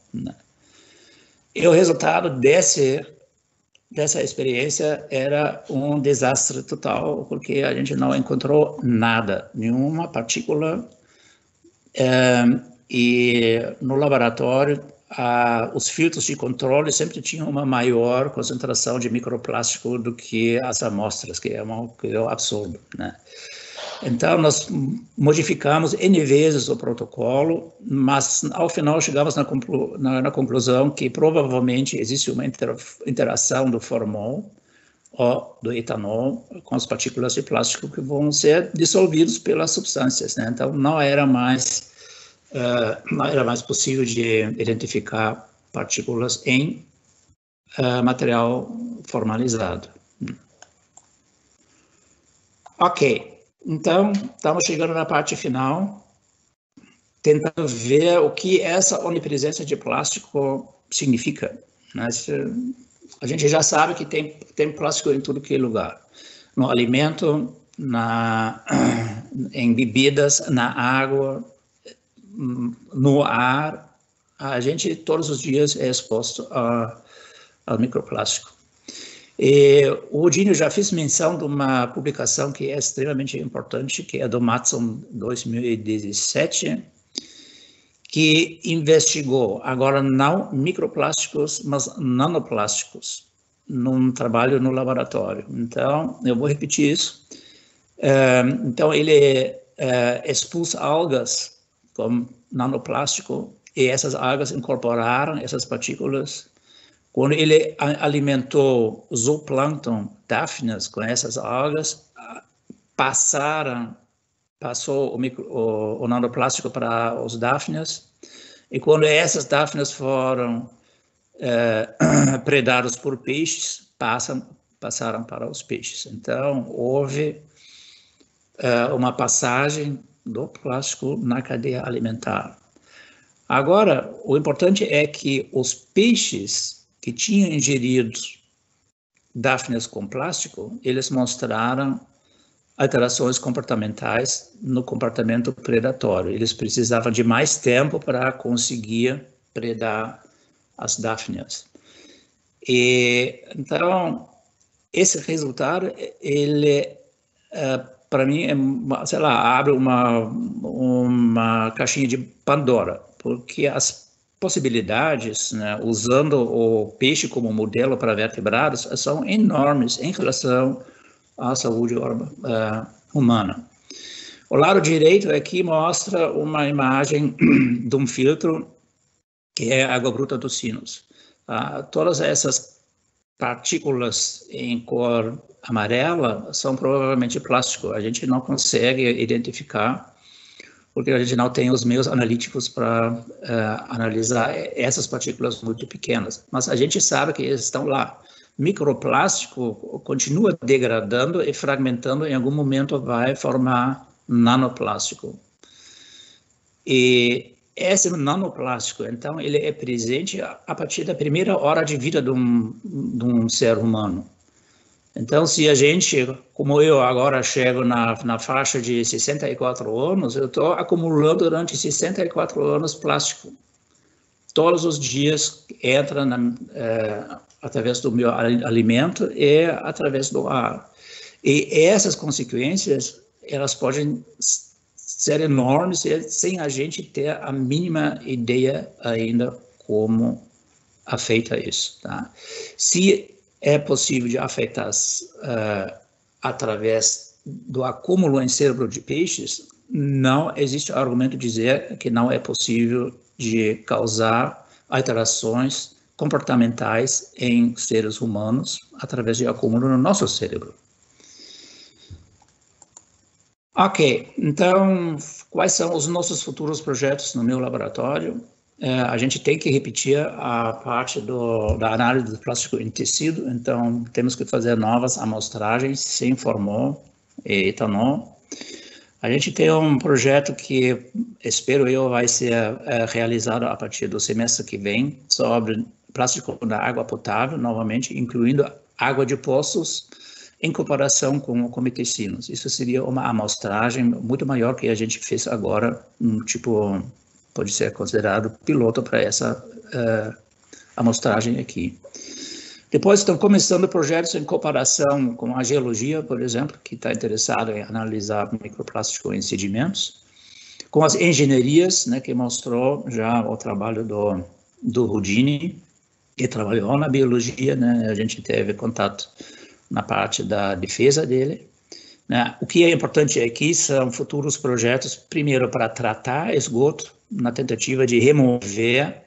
S3: E o resultado dessa experiência era um desastre total, porque a gente não encontrou nada, nenhuma partícula, e no laboratório, os filtros de controle sempre tinham uma maior concentração de microplástico do que as amostras, que é um absurdo, Então, nós modificamos N vezes o protocolo, mas, ao final, chegamos na conclusão que, provavelmente, existe uma interação do formol ou do etanol com as partículas de plástico que vão ser dissolvidos pelas substâncias. Então, não era mais possível de identificar partículas em material formalizado. Ok. Então, estamos chegando na parte final, tentando ver o que essa onipresença de plástico significa. A gente já sabe que tem plástico em tudo que é lugar. no alimento, em bebidas, na água, no ar. A gente todos os dias é exposto ao microplástico. E o Rudini já fez menção de uma publicação que é extremamente importante, que é do Matson 2017, que investigou, agora não microplásticos, mas nanoplásticos, num trabalho no laboratório. Então, eu vou repetir isso. Então, ele expulsa algas com nanoplástico, e essas algas incorporaram essas partículas. Quando ele alimentou o zooplâncton, Daphnias, com essas algas, passou o nanoplástico para os Daphnias, e quando essas Daphnias foram predadas por peixes, passaram para os peixes. Então, houve uma passagem do plástico na cadeia alimentar. Agora, o importante é que os peixes que tinham ingerido Daphnias com plástico, eles mostraram alterações comportamentais no comportamento predatório. Eles precisavam de mais tempo para conseguir predar as Daphnias. E, então, esse resultado, ele, para mim, sei lá, abre uma caixinha de Pandora, porque as possibilidades, né, usando o peixe como modelo para vertebrados, são enormes em relação à saúde humana. O lado direito aqui mostra uma imagem de um filtro que é a água bruta dos sinos. Todas essas partículas em cor amarela são provavelmente plástico. A gente não consegue identificar, porque a gente não tem os meios analíticos para analisar essas partículas muito pequenas. Mas a gente sabe que eles estão lá. Microplástico continua degradando e fragmentando, em algum momento vai formar nanoplástico. E esse nanoplástico, então, ele é presente a partir da primeira hora de vida de um ser humano. Então, se a gente, como eu agora chego na faixa de 64 anos, eu estou acumulando durante 64 anos plástico. Todos os dias entra através do meu alimento e através do ar. E essas consequências, elas podem ser enormes sem a gente ter a mínima ideia ainda como afeta isso. Tá? Se é possível de afetar através do acúmulo em cérebro de peixes, não existe argumento de dizer que não é possível de causar alterações comportamentais em seres humanos através de acúmulo no nosso cérebro. Ok, então, quais são os nossos futuros projetos no meu laboratório? A gente tem que repetir a parte da análise do plástico em tecido, então temos que fazer novas amostragens sem formol e etanol. A gente tem um projeto que, espero eu, vai ser realizado a partir do semestre que vem, sobre plástico na água potável, novamente, incluindo água de poços, em comparação com comitecinos. Isso seria uma amostragem muito maior que a gente fez agora, pode ser considerado piloto para essa amostragem aqui. Depois estão começando projetos em comparação com a geologia, por exemplo, que está interessado em analisar microplástico em sedimentos, com as engenharias, né, que mostrou já o trabalho do Rudini, que trabalhou na biologia, né, a gente teve contato na parte da defesa dele. Né. O que é importante aqui são futuros projetos, primeiro para tratar esgoto, na tentativa de remover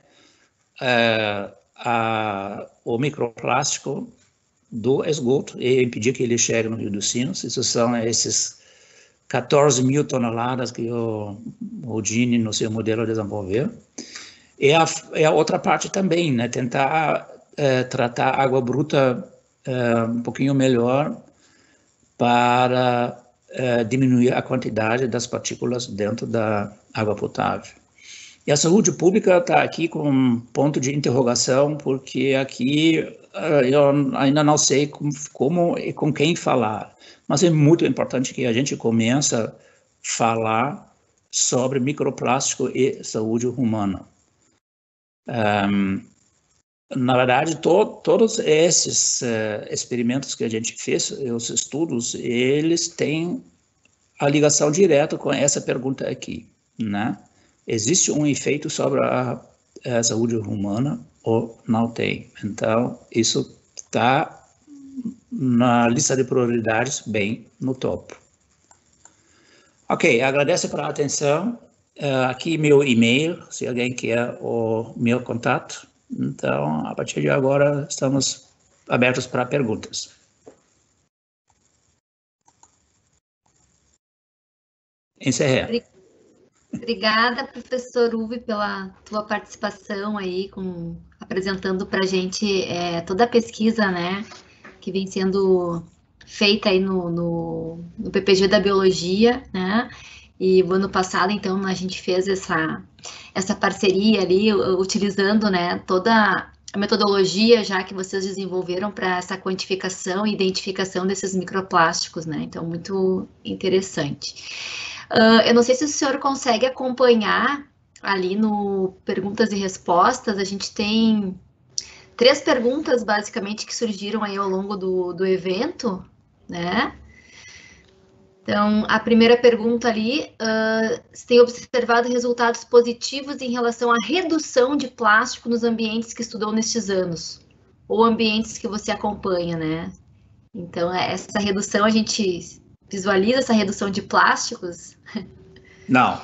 S3: o microplástico do esgoto e impedir que ele chegue no Rio dos Sinos. Isso são esses 14 mil toneladas que o Rudini, no seu modelo, desenvolveu. E a outra parte também, né, tentar tratar a água bruta um pouquinho melhor para diminuir a quantidade das partículas dentro da água potável. E a saúde pública está aqui com um ponto de interrogação, porque aqui eu ainda não sei como e com quem falar, mas é muito importante que a gente comece a falar sobre microplástico e saúde humana. Na verdade, todos esses experimentos que a gente fez, os estudos, eles têm a ligação direta com essa pergunta aqui, né? Existe um efeito sobre a saúde humana ou não tem? Então, isso está na lista de prioridades bem no topo. Ok, agradeço pela atenção. Aqui meu e-mail, se alguém quer o meu contato. Então, a partir de agora, estamos abertos para perguntas. Encerrei.
S4: Obrigada, professor Uwe, pela tua participação aí, apresentando para a gente toda a pesquisa, né, que vem sendo feita aí no PPG da Biologia, né, e o ano passado, então, a gente fez essa parceria ali, utilizando, né, toda a metodologia já que vocês desenvolveram para essa quantificação e identificação desses microplásticos, né, então, muito interessante. Eu não sei se o senhor consegue acompanhar ali no perguntas e respostas, a gente tem 3 perguntas, basicamente, que surgiram aí ao longo do evento, né? Então, a primeira pergunta ali, se tem observado resultados positivos em relação à redução de plástico nos ambientes que estudou nestes anos, ou ambientes que você acompanha, né? Então, essa redução, a gente visualiza essa redução de plásticos?
S3: Não.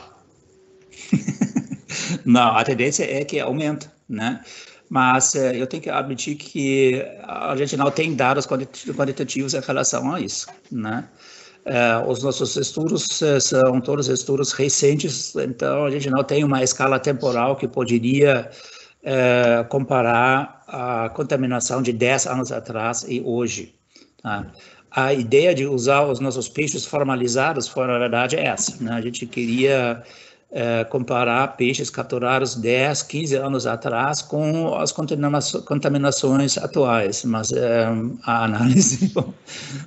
S3: Não, a tendência é que aumenta, né? Mas eu tenho que admitir que a gente não tem dados quantitativos em relação a isso, né? Os nossos estudos são todos estudos recentes, então a gente não tem uma escala temporal que poderia comparar a contaminação de 10 anos atrás e hoje, tá? A ideia de usar os nossos peixes formalizados foi, na verdade, essa, né? A gente queria comparar peixes capturados 10, 15 anos atrás com as contaminações atuais, mas a análise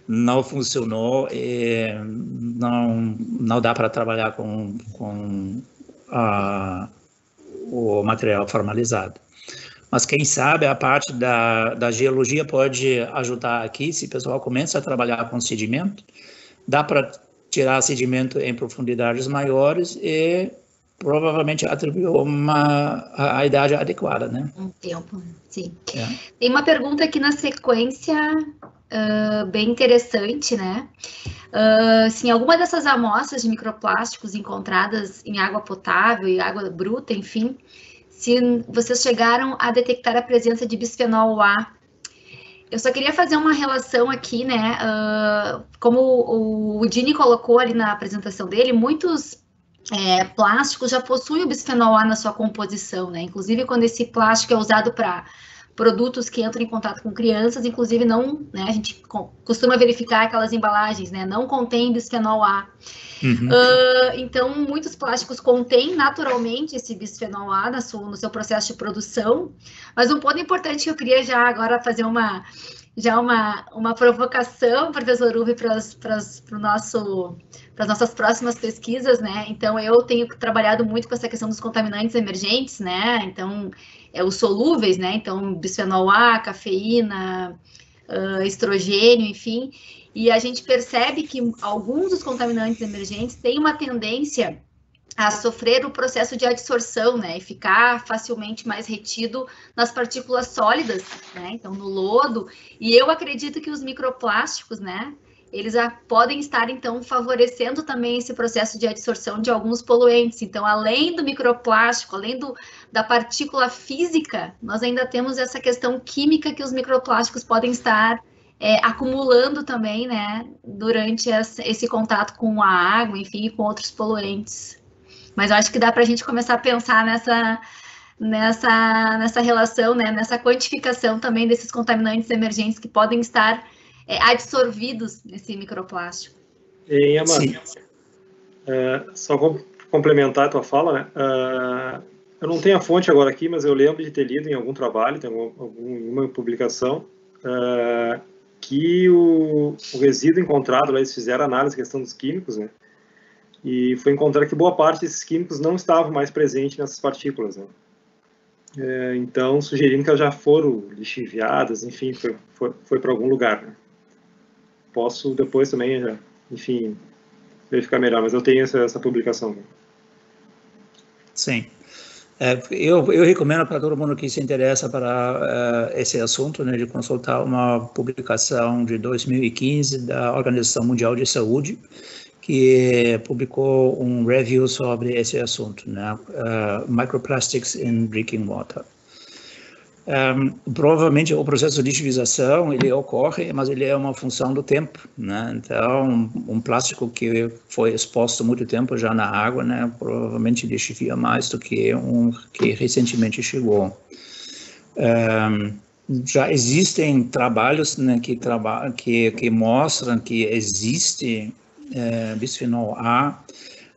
S3: não funcionou e não dá para trabalhar com o material formalizado. Mas quem sabe a parte da geologia pode ajudar aqui, se o pessoal começa a trabalhar com sedimento, dá para tirar sedimento em profundidades maiores e provavelmente atribuir a idade adequada, né?
S4: Um tempo, sim. Tem uma pergunta aqui na sequência, bem interessante, né? Se alguma dessas amostras de microplásticos encontradas em água potável e água bruta, enfim, se vocês chegaram a detectar a presença de bisfenol A. Eu só queria fazer uma relação aqui, né? Como o Dini colocou ali na apresentação dele, muitos plásticos já possuem o bisfenol A na sua composição, né? Inclusive, quando esse plástico é usado para produtos que entram em contato com crianças, inclusive não, né? A gente costuma verificar aquelas embalagens, né? Não contém bisfenol A. Uhum. Então, muitos plásticos contêm naturalmente esse bisfenol A no seu processo de produção, mas um ponto importante que eu queria já agora fazer uma provocação, professor Uwe, para as nossas próximas pesquisas, né? Então, eu tenho trabalhado muito com essa questão dos contaminantes emergentes, né? Então, os solúveis, né? Então, bisfenol A, cafeína, estrogênio, enfim. E a gente percebe que alguns dos contaminantes emergentes têm uma tendência a sofrer o processo de adsorção, né, e ficar facilmente mais retido nas partículas sólidas, né, então no lodo, e eu acredito que os microplásticos, né, eles podem estar, então, favorecendo também esse processo de adsorção de alguns poluentes. Então, além do microplástico, além da partícula física, nós ainda temos essa questão química que os microplásticos podem estar acumulando também, né, durante esse contato com a água, enfim, e com outros poluentes. Mas eu acho que dá para a gente começar a pensar nessa relação, né, nessa quantificação também desses contaminantes emergentes que podem estar absorvidos nesse microplástico.
S2: E, Amanda, só complementar a tua fala, né? Eu não tenho a fonte agora aqui, mas eu lembro de ter lido em algum trabalho, tem alguma publicação, que o resíduo encontrado, lá eles fizeram análise da questão dos químicos, né? E foi encontrar que boa parte desses químicos não estavam mais presentes nessas partículas, né? Então, sugerindo que elas já foram lixiviadas, enfim, foi para algum lugar, né? Posso depois também, enfim, verificar melhor, mas eu tenho essa publicação. Né?
S3: Sim. Eu recomendo para todo mundo que se interessa para esse assunto, né, de consultar uma publicação de 2015 da Organização Mundial de Saúde, que publicou um review sobre esse assunto, né, Microplastics in Drinking Water. Provavelmente o processo de lixiviação, ele ocorre, mas ele é uma função do tempo, né? Então, um plástico que foi exposto muito tempo já na água, né, provavelmente lixivia mais do que um que recentemente chegou. Já existem trabalhos, né, que mostram que existe bisfenol A,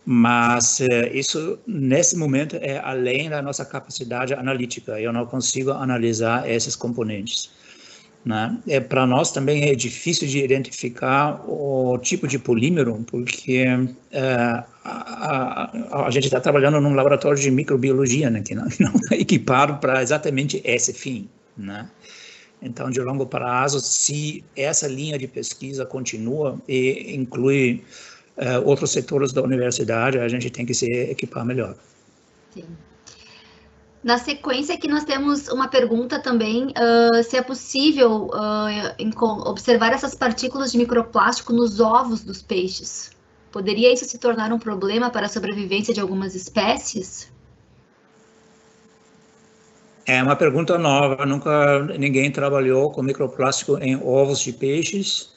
S3: mas isso, nesse momento, é além da nossa capacidade analítica. Eu não consigo analisar esses componentes. Né? Para nós também é difícil de identificar o tipo de polímero, porque a gente está trabalhando num laboratório de microbiologia, né, que não é equipado para exatamente esse fim. Né? Então, de longo prazo, se essa linha de pesquisa continua e inclui outros setores da universidade, a gente tem que se equipar melhor.
S4: Sim. Na sequência aqui nós temos uma pergunta também, se é possível observar essas partículas de microplástico nos ovos dos peixes. Poderia isso se tornar um problema para a sobrevivência de algumas espécies?
S3: É uma pergunta nova, nunca ninguém trabalhou com microplástico em ovos de peixes.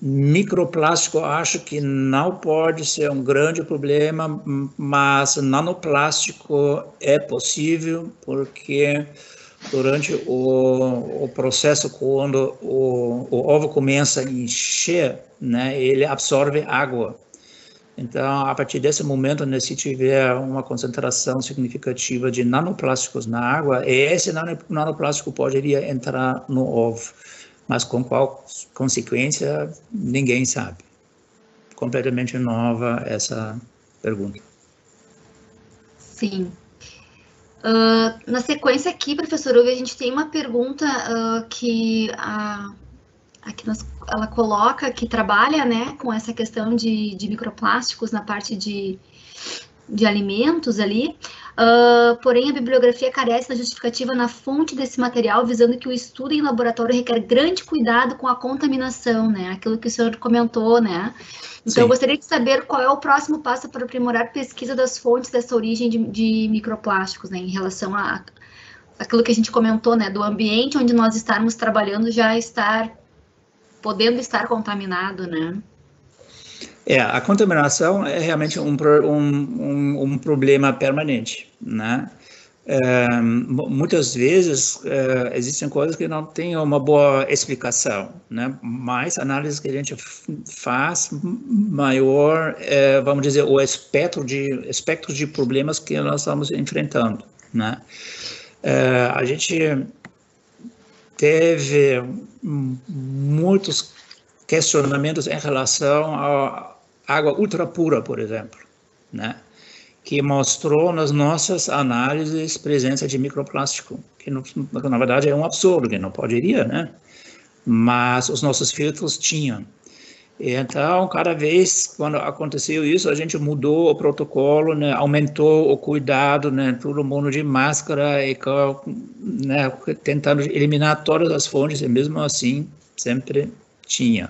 S3: Microplástico acho que não pode ser um grande problema, mas nanoplástico é possível, porque durante o processo, quando o ovo começa a encher, né, ele absorve água. Então, a partir desse momento, né, se tiver uma concentração significativa de nanoplásticos na água, esse nanoplástico poderia entrar no ovo. Mas com qual consequência, ninguém sabe. Completamente nova essa pergunta.
S4: Sim. Na sequência aqui, professor Uwe, a gente tem uma pergunta que ela coloca, que trabalha, né, com essa questão de microplásticos na parte de alimentos ali. Porém, a bibliografia carece da justificativa na fonte desse material, visando que o estudo em laboratório requer grande cuidado com a contaminação, né? Aquilo que o senhor comentou, né? Então, eu gostaria de saber qual é o próximo passo para aprimorar a pesquisa das fontes dessa origem de microplásticos, né? Em relação àquilo que a gente comentou, né? Do ambiente onde nós estarmos trabalhando já podendo estar contaminado, né?
S3: A contaminação é realmente um problema permanente, né? Muitas vezes existem coisas que não têm uma boa explicação, né? Mais análises que a gente faz, maior, vamos dizer, o espectro de problemas que nós estamos enfrentando, né? A gente teve muitos questionamentos em relação à água ultra pura, por exemplo, né? Que mostrou nas nossas análises presença de microplástico, que na verdade é um absurdo, que não poderia, né? Mas os nossos filtros tinham. Então, cada vez quando aconteceu isso, a gente mudou o protocolo, né? Aumentou o cuidado, né? Todo mundo de máscara, e, né? Tentando eliminar todas as fontes, e mesmo assim, sempre tinha,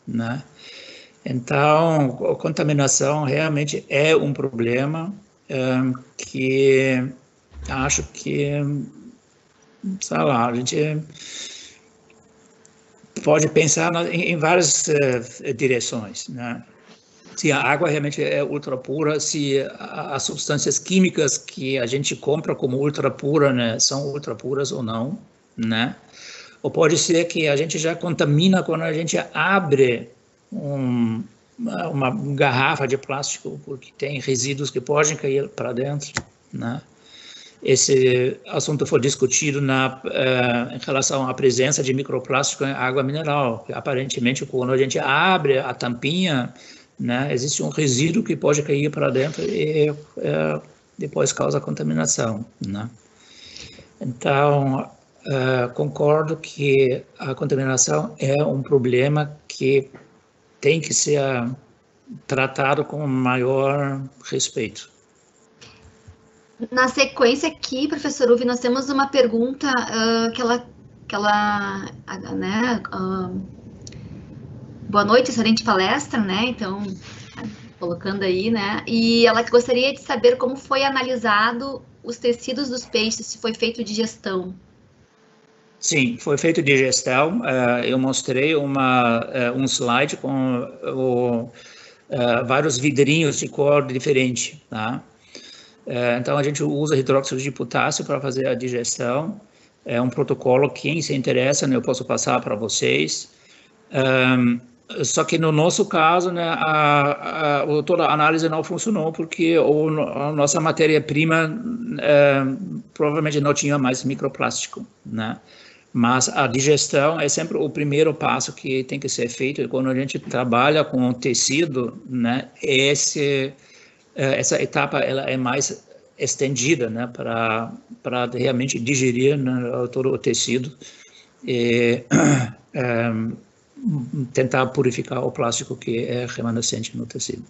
S3: né? Então, a contaminação realmente é um problema que acho que, sei lá, a gente pode pensar em várias direções, né? Se a água realmente é ultra pura, se as substâncias químicas que a gente compra como ultra pura, né, são ultra puras ou não, né? Ou pode ser que a gente já contamina quando a gente abre uma garrafa de plástico, porque tem resíduos que podem cair para dentro, né? Esse assunto foi discutido em relação à presença de microplástico em água mineral, que aparentemente quando a gente abre a tampinha, né, existe um resíduo que pode cair para dentro e depois causa contaminação, né? Então, concordo que a contaminação é um problema que tem que ser tratado com maior respeito.
S4: Na sequência aqui, professor Uwe, nós temos uma pergunta né, boa noite, excelente palestra, né, então, colocando aí, né, e ela gostaria de saber como foi analisado os tecidos dos peixes, se foi feito digestão.
S3: Sim, foi feito digestão, eu mostrei um slide com vários vidrinhos de cor diferente, tá? Então, a gente usa hidróxido de potássio para fazer a digestão. É um protocolo, quem se interessa, né, eu posso passar para vocês. Só que no nosso caso, né, toda a análise não funcionou, porque a nossa matéria-prima provavelmente não tinha mais microplástico, né? Mas a digestão é sempre o primeiro passo que tem que ser feito. E quando a gente trabalha com o tecido, né, essa etapa ela é mais estendida, né, para realmente digerir, né, todo o tecido e tentar purificar o plástico que é remanescente no tecido.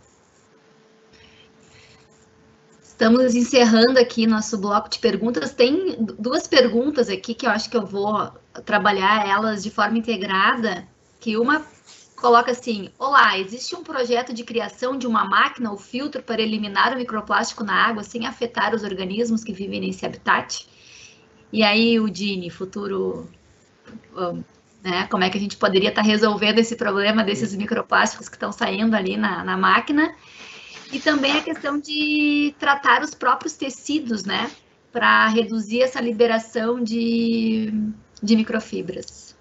S4: Estamos encerrando aqui nosso bloco de perguntas. Tem duas perguntas aqui que eu acho que eu vou trabalhar elas de forma integrada, que uma coloca assim: olá, existe um projeto de criação de uma máquina ou filtro para eliminar o microplástico na água sem afetar os organismos que vivem nesse habitat? E aí, Udine, futuro, né, como é que a gente poderia estar resolvendo esse problema desses microplásticos que estão saindo ali na máquina? E também a questão de tratar os próprios tecidos, né, para reduzir essa liberação de microfibras.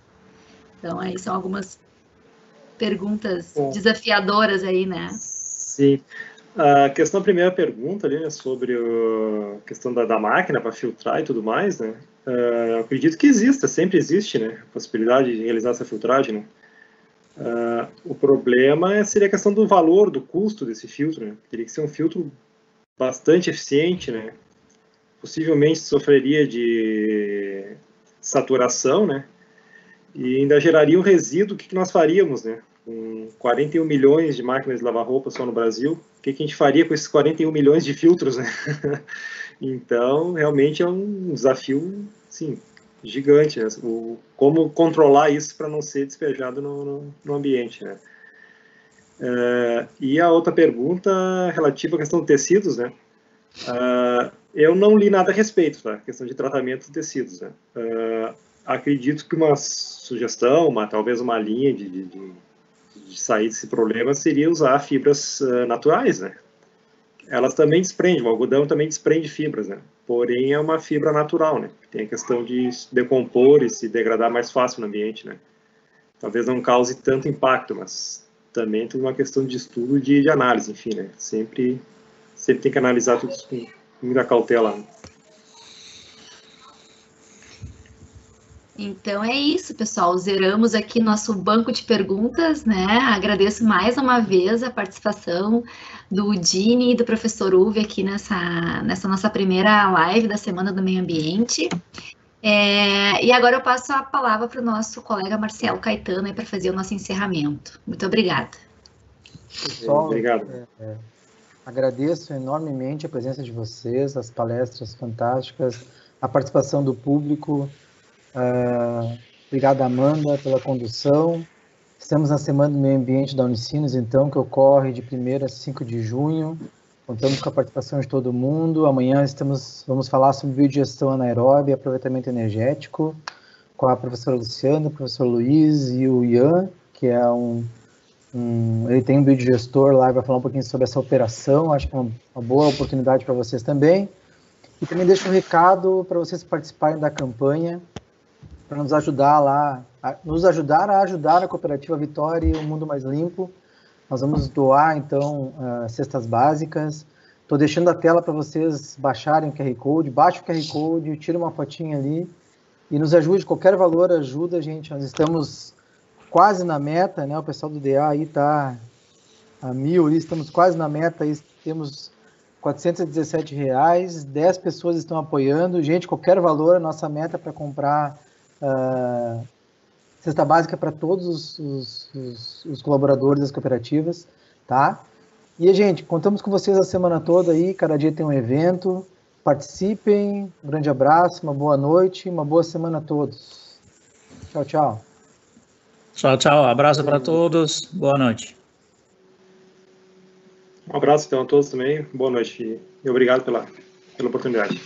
S4: Então, aí são algumas perguntas desafiadoras aí, né?
S2: Sim. A questão, a primeira pergunta ali, né, sobre a questão da máquina para filtrar e tudo mais, né? Eu acredito que exista, sempre existe, né, a possibilidade de realizar essa filtragem, né? O problema seria a questão do valor, do custo desse filtro, né? Teria que ser um filtro bastante eficiente, né? Possivelmente sofreria de saturação, né? E ainda geraria um resíduo. O que nós faríamos, né? Com 41 milhões de máquinas de lavar roupa só no Brasil, o que a gente faria com esses 41 milhões de filtros, né? Então, realmente é um desafio, sim, gigante, né? Como controlar isso para não ser despejado no ambiente, né? E a outra pergunta relativa à questão de tecidos, né? Eu não li nada a respeito, tá? Questão de tratamento de tecidos, né? Acredito que uma sugestão, talvez uma linha de sair desse problema seria usar fibras naturais, né? Elas também desprendem, o algodão também desprende fibras, né? Porém, é uma fibra natural, né? Tem a questão de se decompor e se degradar mais fácil no ambiente, né? Talvez não cause tanto impacto, mas também tem uma questão de estudo e de análise, enfim, né? Sempre tem que analisar tudo isso com muita cautela, né?
S4: Então é isso, pessoal. Zeramos aqui nosso banco de perguntas, né? Agradeço mais uma vez a participação do Udine e do professor Uwe aqui nessa nossa primeira live da Semana do Meio Ambiente. E agora eu passo a palavra para o nosso colega Marcelo Caetano para fazer o nosso encerramento. Muito obrigada.
S1: Pessoal,
S2: obrigado.
S1: Agradeço enormemente a presença de vocês, as palestras fantásticas, a participação do público. Obrigado, Amanda, pela condução. Estamos na Semana do Meio Ambiente da Unicinos, então, que ocorre de 1º a 5 de junho. Contamos com a participação de todo mundo. Amanhã vamos falar sobre biodigestão anaeróbia e aproveitamento energético com a professora Luciana, o professor Luiz e o Ian, que é ele tem um biodigestor lá e vai falar um pouquinho sobre essa operação. Acho que é uma boa oportunidade para vocês também. E também deixo um recado para vocês participarem da campanha, para nos ajudar a ajudar a cooperativa Vitória e o Mundo Mais Limpo Nós vamos doar, então, cestas básicas. Estou deixando a tela para vocês baixarem o QR Code. Baixa o QR Code, tira uma fotinha ali e nos ajude. Qualquer valor ajuda, gente. Nós estamos quase na meta, né? O pessoal do DA aí está a 1.000, estamos quase na meta. Aí temos R$417, 10 pessoas estão apoiando. Gente, qualquer valor, a nossa meta para comprar cesta básica para todos os colaboradores das cooperativas, tá? E, gente, contamos com vocês a semana toda aí, cada dia tem um evento. Participem, um grande abraço, uma boa noite, uma boa semana a todos. Tchau, tchau.
S3: Tchau, tchau. Abraço para todos. Boa noite.
S2: Um abraço então a todos também. Boa noite e obrigado pela oportunidade.